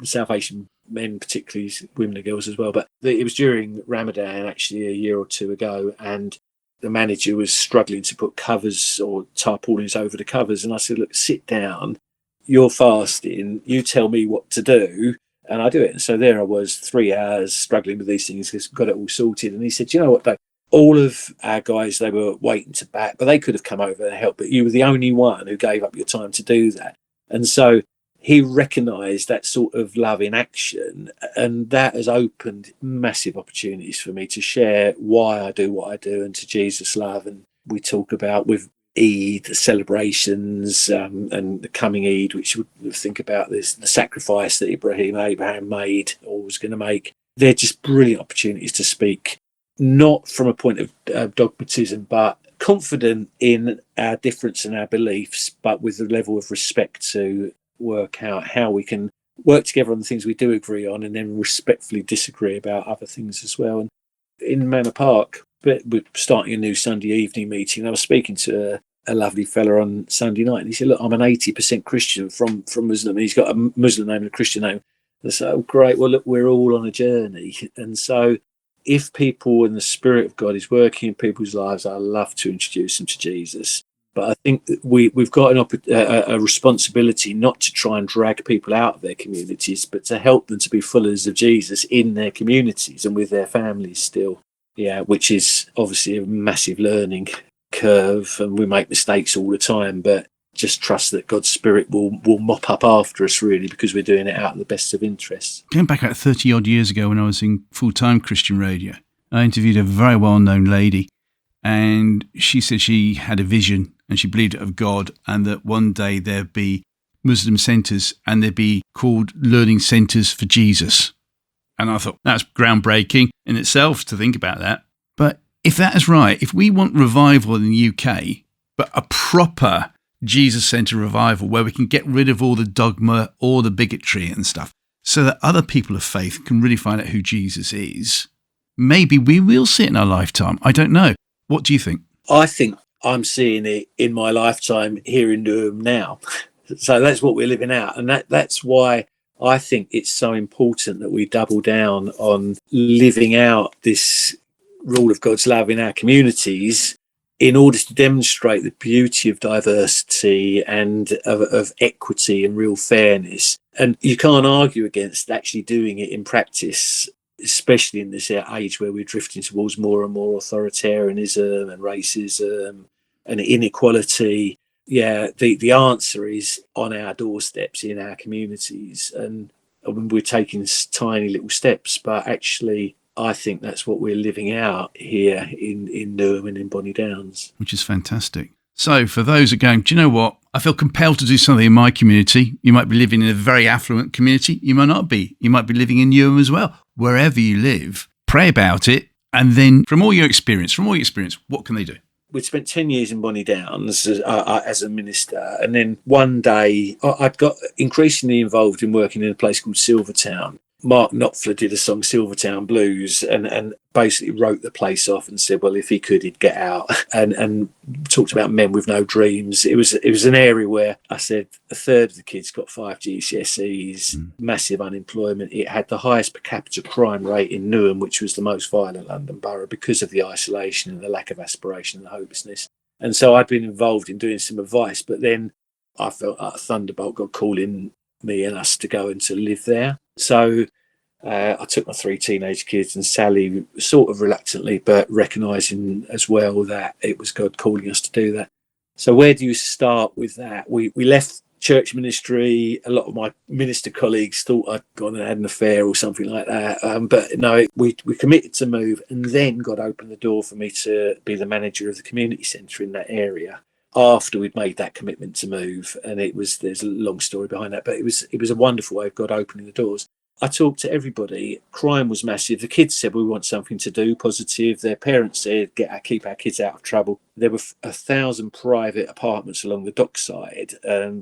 South Asian men, particularly women and girls as well. But it was during Ramadan, actually, a year or two ago, and the manager was struggling to put covers or tarpaulins over the covers. And I said, look, sit down, you're fasting, you tell me what to do, and I do it. And so there I was, 3 hours struggling with these things, got it all sorted. And he said, you know what, Dave? All of our guys, they were waiting to back, but they could have come over and helped, but you were the only one who gave up your time to do that. And so he recognised that sort of love in action, and that has opened massive opportunities for me to share why I do what I do and to Jesus love. And we talk about with Eid celebrations, and the coming Eid, which we think about this, the sacrifice that Abraham made or was going to make. They're just brilliant opportunities to speak, not from a point of dogmatism, but confident in our difference and our beliefs, but with a level of respect to work out how we can work together on the things we do agree on, and then respectfully disagree about other things as well. And in Manor Park, we're starting a new Sunday evening meeting. I was speaking to a lovely fella on Sunday night, and he said, look, I'm an 80% Christian from Muslim. And he's got a Muslim name and a Christian name. And I said, oh, great. Well, look, we're all on a journey. And so if people and the Spirit of God is working in people's lives, I love to introduce them to Jesus. But I think that we've got a responsibility not to try and drag people out of their communities, but to help them to be followers of Jesus in their communities and with their families still. Yeah, which is obviously a massive learning curve, and we make mistakes all the time, but just trust that God's Spirit will mop up after us, really, because we're doing it out of the best of interests. Going back about 30 odd years ago when I was in full-time Christian radio, I interviewed a very well-known lady, and she said she had a vision and she believed it of God, and that one day there'd be Muslim centres and they'd be called learning centres for Jesus. And I thought, that's groundbreaking in itself to think about that. But if that is right, if we want revival in the UK, but a proper Jesus-centred revival where we can get rid of all the dogma, all the bigotry and stuff, so that other people of faith can really find out who Jesus is, maybe we will see it in our lifetime. I don't know. What do you think? I think I'm seeing it in my lifetime here in Newham now. So that's what we're living out. And that's why I think it's so important that we double down on living out this rule of God's love in our communities in order to demonstrate the beauty of diversity and of equity and real fairness. And you can't argue against actually doing it in practice, especially in this age where we're drifting towards more and more authoritarianism and racism and inequality. Yeah, the answer is on our doorsteps in our communities, and we're taking tiny little steps, but actually I think that's what we're living out here in Newham and in Bonnie Downs. Which is fantastic. So for those that are going, do you know what? I feel compelled to do something in my community. You might be living in a very affluent community. You might not be. You might be living in Newham as well. Wherever you live, pray about it. And then from all your experience, what can they do? We'd spent 10 years in Bonnie Downs as a minister. And then one day I'd got increasingly involved in working in a place called Silvertown. Mark Knopfler did a song, Silvertown Blues, and basically wrote the place off and said, well, if he could, he'd get out, and talked about men with no dreams. It was an area where I said a third of the kids got 5 GCSEs, massive unemployment. It had the highest per capita crime rate in Newham, which was the most violent London borough because of the isolation and the lack of aspiration and the hopelessness. And so I'd been involved in doing some advice, but then I felt like a thunderbolt, God calling me and us to go and to live there. So I took my 3 teenage kids and Sally, sort of reluctantly, but recognising as well that it was God calling us to do that. So where do you start with that? We left church ministry. A lot of my minister colleagues thought I'd gone and had an affair or something like that. But no, we committed to move, and then God opened the door for me to be the manager of the community centre in that area after we'd made that commitment to move. And there's a long story behind that, but it was a wonderful way of God opening the doors. I talked to everybody. Crime was massive. The kids said, we want something to do positive. Their parents said, keep our kids out of trouble. There were 1,000 private apartments along the dockside,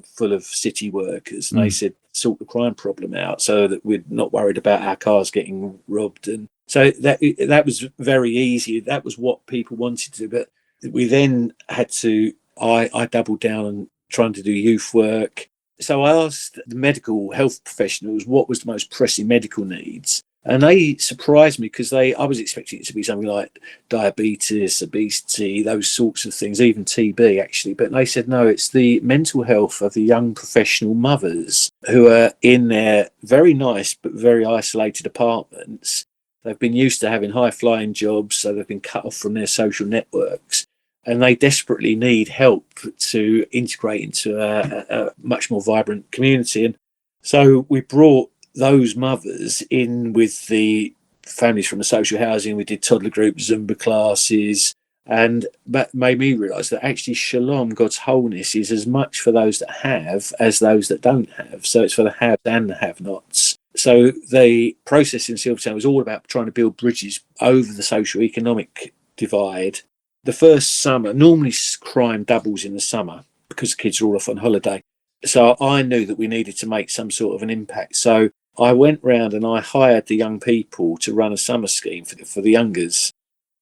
full of city workers. And they said, sort the crime problem out so that we're not worried about our cars getting robbed. And so that was very easy. That was what people wanted to do. But we then had to, I doubled down on trying to do youth work. So I asked the medical health professionals what was the most pressing medical needs. And they surprised me because I was expecting it to be something like diabetes, obesity, those sorts of things, even TB actually. But they said, no, it's the mental health of the young professional mothers who are in their very nice but very isolated apartments. They've been used to having high flying jobs, so they've been cut off from their social networks. And they desperately need help to integrate into a much more vibrant community. And so we brought those mothers in with the families from the social housing. We did toddler groups, Zumba classes, and that made me realise that actually Shalom, God's wholeness, is as much for those that have as those that don't have. So it's for the haves and the have-nots. So the process in Silvertown was all about trying to build bridges over the socio-economic divide. The first summer, normally crime doubles in the summer because the kids are all off on holiday. So I knew that we needed to make some sort of an impact. So I went round and I hired the young people to run a summer scheme for the youngers.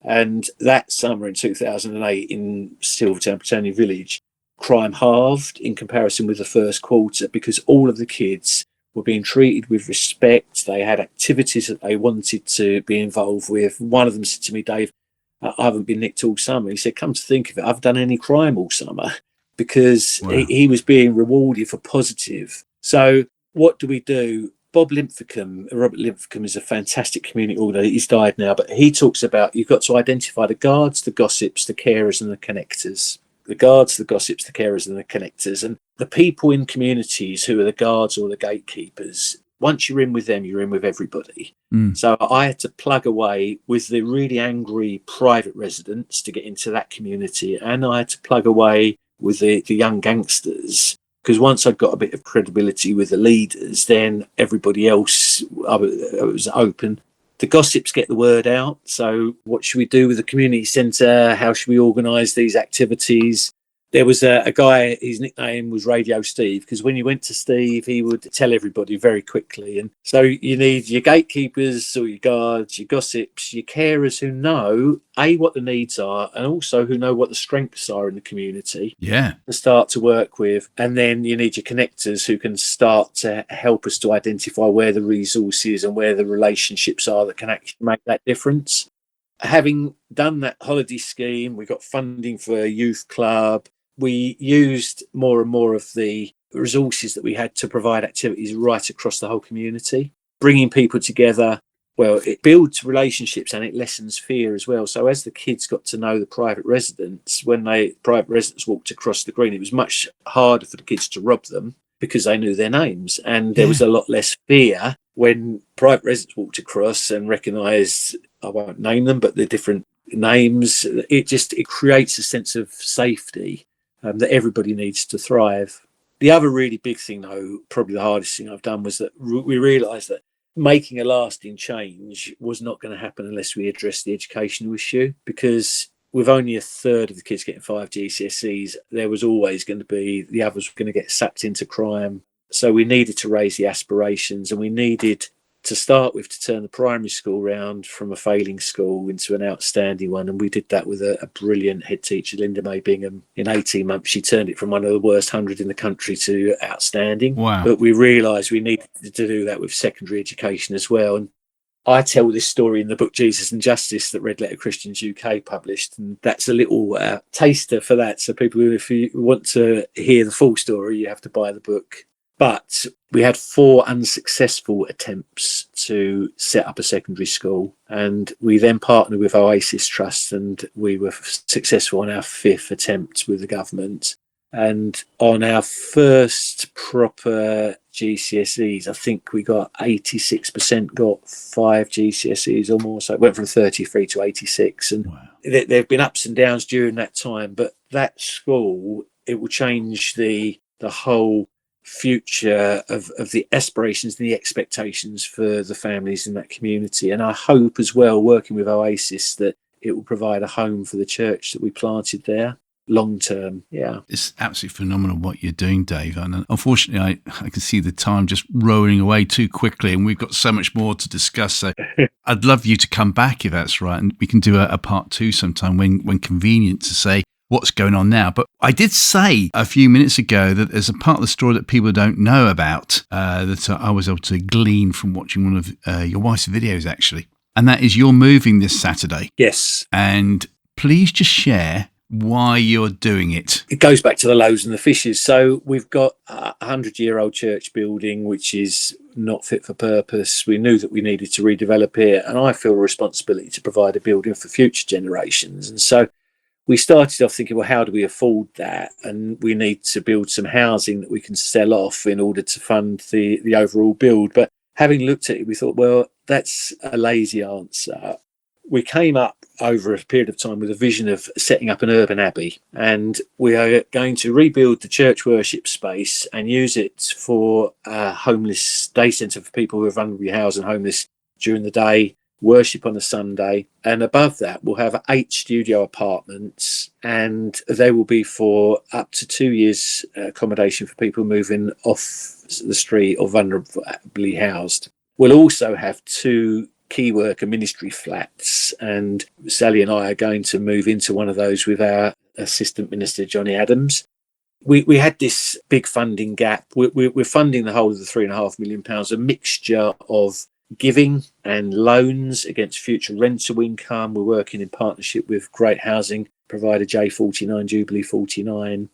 And that summer in 2008 in Silvertown, Britannia Village, crime halved in comparison with the first quarter because all of the kids were being treated with respect. They had activities that they wanted to be involved with. One of them said to me, Dave, I haven't been nicked all summer. He said, come to think of it, I haven't done any crime all summer because Wow. he was being rewarded for positive. So what do? Robert Linthicum is a fantastic community organiser. He's died now, but he talks about you've got to identify the guards, the gossips, the carers and the connectors. The guards, the gossips, the carers and the connectors. And the people in communities who are the guards or the gatekeepers, once you're in with them, you're in with everybody. So I had to plug away with the really angry private residents to get into that community. And I had to plug away with the young gangsters. Because once I'd got a bit of credibility with the leaders, then everybody else was open. The gossips get the word out. So what should we do with the community centre? How should we organise these activities? There was a guy, his nickname was Radio Steve, because when you went to Steve, he would tell everybody very quickly. And so you need your gatekeepers or your guards, your gossips, your carers who know, A, what the needs are, and also who know what the strengths are in the community. Yeah. To start to work with. And then you need your connectors who can start to help us to identify where the resources and where the relationships are that can actually make that difference. Having done that holiday scheme, we got funding for a youth club. We used more and more of the resources that we had to provide activities right across the whole community, bringing people together. Well, it builds relationships and it lessens fear as well. So as the kids got to know the private residents, when private residents walked across the green, it was much harder for the kids to rob them because they knew their names. And there was a lot less fear when private residents walked across and recognised, I won't name them, but the different names. It creates a sense of safety that everybody needs to thrive. The other really big thing, though, probably the hardest thing I've done, was that we realised that making a lasting change was not going to happen unless we addressed the educational issue, because with only a third of the kids getting 5 GCSEs, there was always going to be the others were going to get sucked into crime. So we needed to raise the aspirations, and we needed to start with to turn the primary school round from a failing school into an outstanding one. And we did that with a brilliant head teacher, Linda May Bingham. In 18 months, she turned it from one of the worst 100 in the country to outstanding. Wow. But we realised we needed to do that with secondary education as well. And I tell this story in the book Jesus and Justice that Red Letter Christians UK published, and that's a little taster for that. So people, if you want to hear the full story, you have to buy the book. But we had 4 unsuccessful attempts to set up a secondary school, and we then partnered with Oasis Trust, and we were successful on our 5th attempt with the government. And on our first proper GCSEs, I think we got 86% got 5 GCSEs or more. So it went from 33 to 86. And there have been ups and downs during that time. But that school, it will change the whole future of the aspirations and the expectations for the families in that community. And I hope as well, working with Oasis, that it will provide a home for the church that we planted there. Long term, yeah. It's absolutely phenomenal what you're doing, Dave. And unfortunately, I can see the time just rolling away too quickly, and we've got so much more to discuss. So I'd love you to come back if that's right, and we can do a part 2 sometime when convenient, to say what's going on now. But I did say a few minutes ago that there's a part of the story that people don't know about that I was able to glean from watching one of your wife's videos, actually. And that is you're moving this Saturday. Yes. And please just share why you're doing it. It goes back to the loaves and the fishes. So we've got a 100-year-old church building, which is not fit for purpose. We knew that we needed to redevelop it, and I feel a responsibility to provide a building for future generations. And so we started off thinking, well, how do we afford that? And we need to build some housing that we can sell off in order to fund the overall build. But having looked at it, we thought, well, that's a lazy answer. We came up over a period of time with a vision of setting up an urban abbey, and we are going to rebuild the church worship space and use it for a homeless day centre for people who are vulnerably housed and homeless during the day, worship on a Sunday. And above that, we'll have 8 studio apartments, and they will be for up to 2 years accommodation for people moving off the street or vulnerably housed. We'll also have 2 key worker ministry flats, and Sally and I are going to move into one of those with our assistant minister Johnny Adams. We had this big funding gap. We're funding the whole of the £3.5 million, a mixture of giving and loans against future rental income. We're working in partnership with great housing provider J49, Jubilee 49,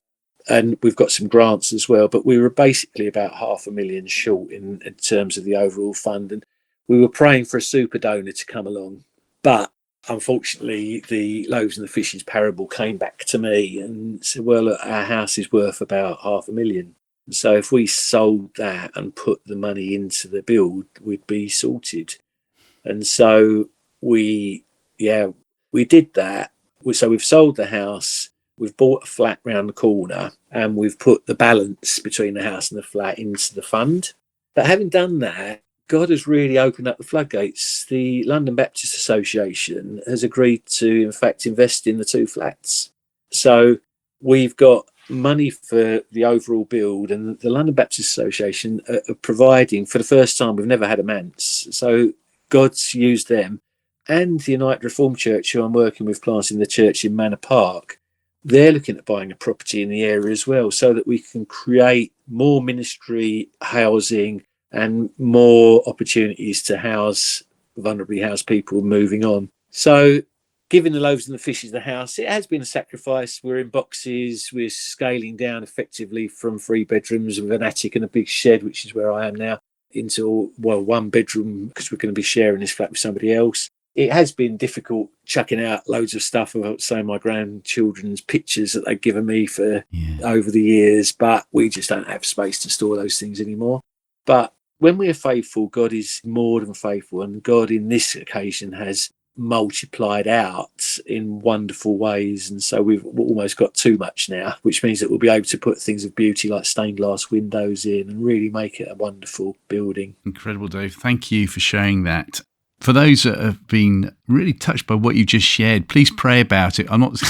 and we've got some grants as well. But we were basically about £500,000 short in terms of the overall fund, and we were praying for a super donor to come along. But unfortunately, the loaves and the fishes parable came back to me and said, well, look, our house is worth about £500,000. So if we sold that and put the money into the build, we'd be sorted. And so we did that. So we've sold the house, we've bought a flat round the corner, and we've put the balance between the house and the flat into the fund. But having done that, God has really opened up the floodgates. The London Baptist Association has agreed to, in fact, invest in the 2 flats. So we've got money for the overall build, and the London Baptist Association are providing, for the first time, we've never had a manse. So God's used them. And the United Reformed Church, who I'm working with planting the church in Manor Park, they're looking at buying a property in the area as well, so that we can create more ministry housing and more opportunities to house vulnerably housed people moving on. So giving the loaves and the fishes the house, it has been a sacrifice. We're in boxes. We're scaling down effectively from 3 bedrooms with an attic and a big shed, which is where I am now, into, 1 bedroom, because we're going to be sharing this flat with somebody else. It has been difficult chucking out loads of stuff about, say, my grandchildren's pictures that they've given me for over the years, but we just don't have space to store those things anymore. But when we are faithful, God is more than faithful, and God in this occasion has multiplied out in wonderful ways. And so we've almost got too much now, which means that we'll be able to put things of beauty like stained glass windows in and really make it a wonderful building. Incredible, Dave. Thank you for sharing that. For those that have been really touched by what you just shared, please pray about it. I'm not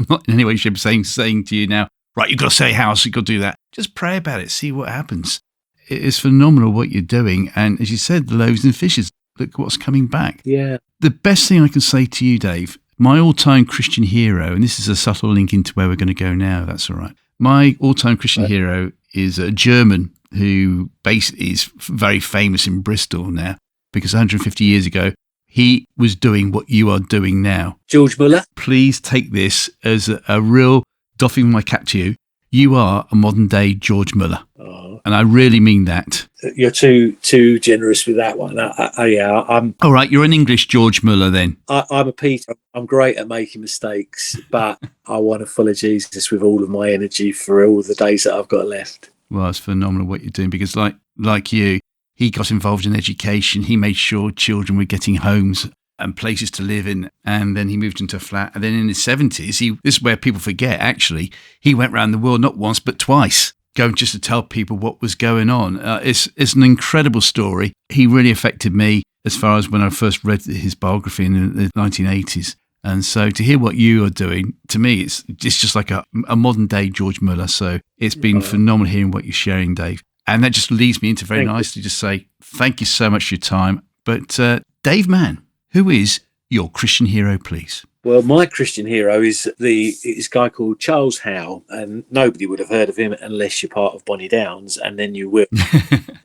in any way, shape, or saying to you now, right, you've got to say house, you've got to do that. Just pray about it, see what happens. It is phenomenal what you're doing. And as you said, the loaves and fishes, look what's coming back. Yeah. The best thing I can say to you, Dave, my all-time Christian hero, and this is a subtle link into where we're going to go now, that's all right. My all-time Christian hero is a German who basically is very famous in Bristol now, because 150 years ago, he was doing what you are doing now. George Muller. Please take this as a real doffing my cap to you. You are a modern-day George Muller. Oh. And I really mean that. You're too generous with that one. I'm all right, you're an English George Muller then. I'm a Peter. I'm great at making mistakes, but I want to follow Jesus with all of my energy for all the days that I've got left. Well, it's phenomenal what you're doing, because like you, he got involved in education. He made sure children were getting homes and places to live in, and then he moved into a flat. And then in his 70s, this is where people forget, actually, he went around the world not once but twice, going just to tell people what was going on. It's an incredible story. He really affected me as far as when I first read his biography in the 1980s. And so to hear what you are doing, to me, it's just like a modern day George Muller. So it's been phenomenal hearing what you're sharing, Dave. And that just leads me into very nicely to say thank you so much for your time. But Dave Mann, who is your Christian hero, please? Well, my Christian hero is a guy called Charles Howe, and nobody would have heard of him unless you're part of Bonnie Downs, and then you will.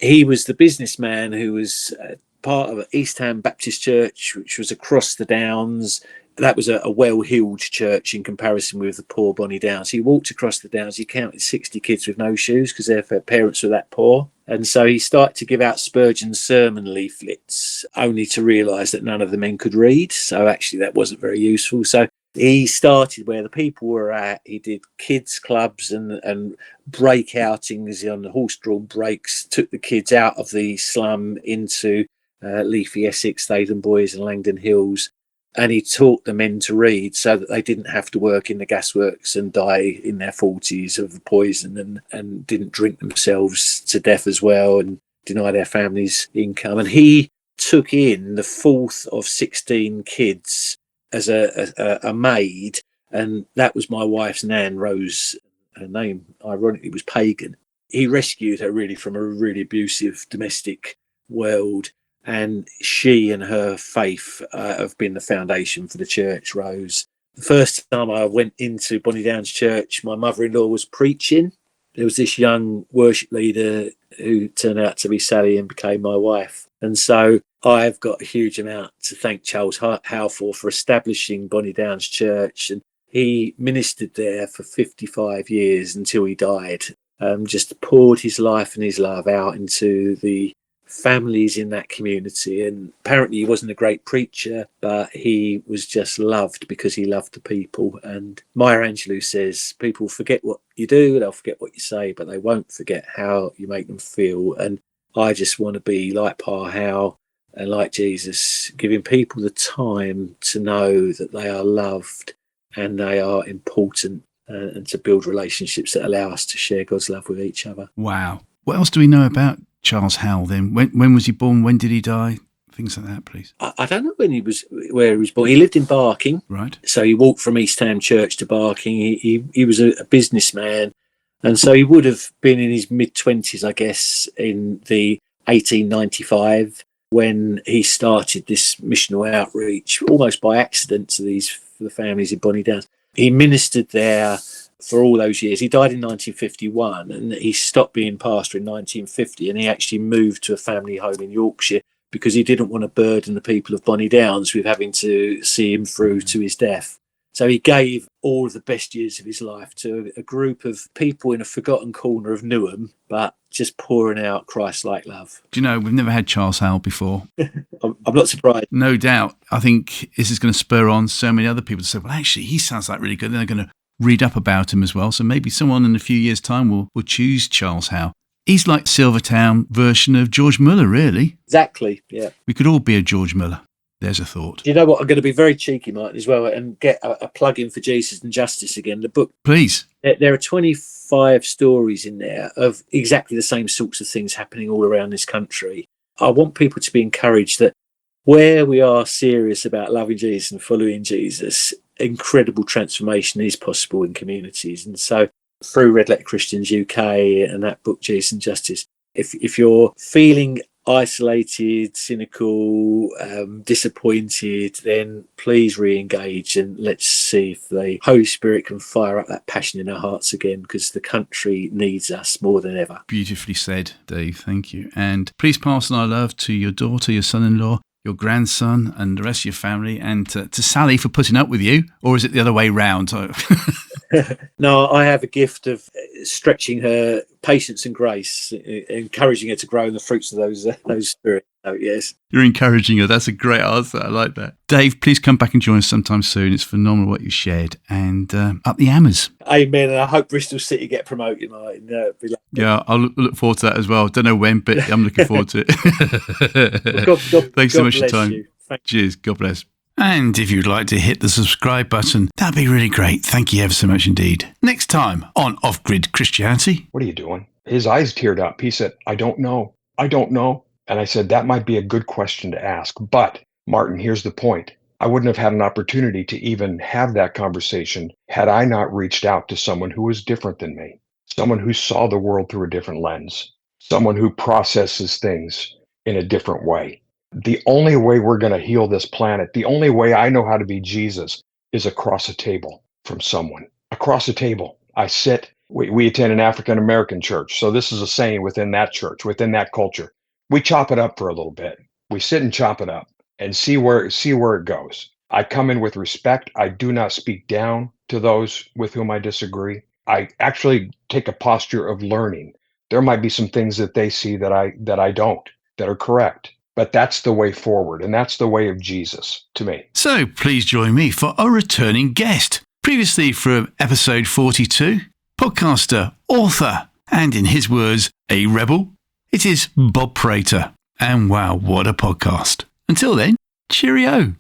He was the businessman who was part of East Ham Baptist Church, which was across the Downs. That was a well-heeled church in comparison with the poor Bonnie Downs. He walked across the Downs. He counted 60 kids with no shoes because their parents were that poor. And so he started to give out Spurgeon's sermon leaflets, only to realise that none of the men could read. So actually that wasn't very useful. So he started where the people were at. He did kids clubs and break outings on the horse-drawn breaks, took the kids out of the slum into leafy Essex, Statham Boys and Langdon Hills. And he taught the men to read so that they didn't have to work in the gasworks and die in their 40s of poison, and didn't drink themselves to death as well and deny their families income. And he took in the fourth of 16 kids as a maid. And that was my wife's Nan Rose. Her name, ironically, was Pagan. He rescued her really from a really abusive domestic world. And she and her faith have been the foundation for the church, Rose. The first time I went into Bonnie Downs Church, my mother-in-law was preaching. There was this young worship leader who turned out to be Sally and became my wife. And so I've got a huge amount to thank Charles Howe for establishing Bonnie Downs Church. And he ministered there for 55 years until he died. Just poured his life and his love out into the families in that community. And apparently he wasn't a great preacher, but he was just loved because he loved the people. And Maya Angelou says people forget what you do, they'll forget what you say, but they won't forget how you make them feel. And I just want to be like Pa Howe and like Jesus, giving people the time to know that they are loved and they are important, and to build relationships that allow us to share God's love with each other. Wow. What else do we know about Charles Howe then? When was he born? When did he die? Things like that, please. I don't know where he was born. He lived in Barking. Right. So he walked from East Ham Church to Barking. He was a businessman. And so he would have been in his mid-20s, I guess, in the 1895 when he started this missional outreach, almost by accident, to the families in Bonnie Downs. He ministered there for all those years. He died in 1951 and he stopped being pastor in 1950, and he actually moved to a family home in Yorkshire because he didn't want to burden the people of Bonnie Downs with having to see him through to his death. So he gave all of the best years of his life to a group of people in a forgotten corner of Newham, but just pouring out Christ-like love. Do you know, we've never had Charles Howe before. I'm not surprised. No doubt. I think this is going to spur on so many other people to say, well, actually, he sounds like really good. And they're going to read up about him as well. So maybe someone in a few years' time will choose Charles Howe. He's like Silvertown version of George Muller, really. Exactly, yeah. We could all be a George Muller. There's a thought. Do you know what? I'm going to be very cheeky, Martin, as well, and get a plug in for Jesus and Justice again. The book. Please. There are 25 stories in there of exactly the same sorts of things happening all around this country. I want people to be encouraged that where we are serious about loving Jesus and following Jesus, incredible transformation is possible in communities. And so through Red Letter Christians UK and that book, Jesus and Justice, if you're feeling isolated, cynical, disappointed, then please re-engage and let's see if the Holy Spirit can fire up that passion in our hearts again, because the country needs us more than ever. Beautifully said, Dave. Thank you. And please pass on our love to your daughter, your son-in-law, your grandson and the rest of your family, and to Sally for putting up with you. Or is it the other way round? No, I have a gift of stretching her patience and grace, encouraging her to grow in the fruits of those spirits. Oh, yes. You're encouraging her. That's a great answer. I like that. Dave, please come back and join us sometime soon. It's phenomenal what you shared. And up the Hammers. Amen. And I hope Bristol City get promoted, Martin. Yeah, I'll look forward to that as well. Don't know when, but I'm looking forward to it. God, Thanks so much for your time. You. Cheers. God bless. And if you'd like to hit the subscribe button, that'd be really great. Thank you ever so much indeed. Next time on Off Grid Christianity. What are you doing? His eyes teared up. He said, I don't know. I don't know. And I said, that might be a good question to ask. But Martin, here's the point. I wouldn't have had an opportunity to even have that conversation had I not reached out to someone who was different than me, someone who saw the world through a different lens, someone who processes things in a different way. The only way we're going to heal this planet, the only way I know how to be Jesus, is across a table from someone. Across a table. I sit. We attend an African American church. So this is a saying within that church, within that culture. We chop it up for a little bit. We sit and chop it up and see where it goes. I come in with respect. I do not speak down to those with whom I disagree. I actually take a posture of learning. There might be some things that they see that I don't, that are correct. But that's the way forward, and that's the way of Jesus to me. So please join me for a returning guest. Previously from episode 42, podcaster, author, and in his words, a rebel, it is Bob Prater. And wow, what a podcast. Until then, cheerio.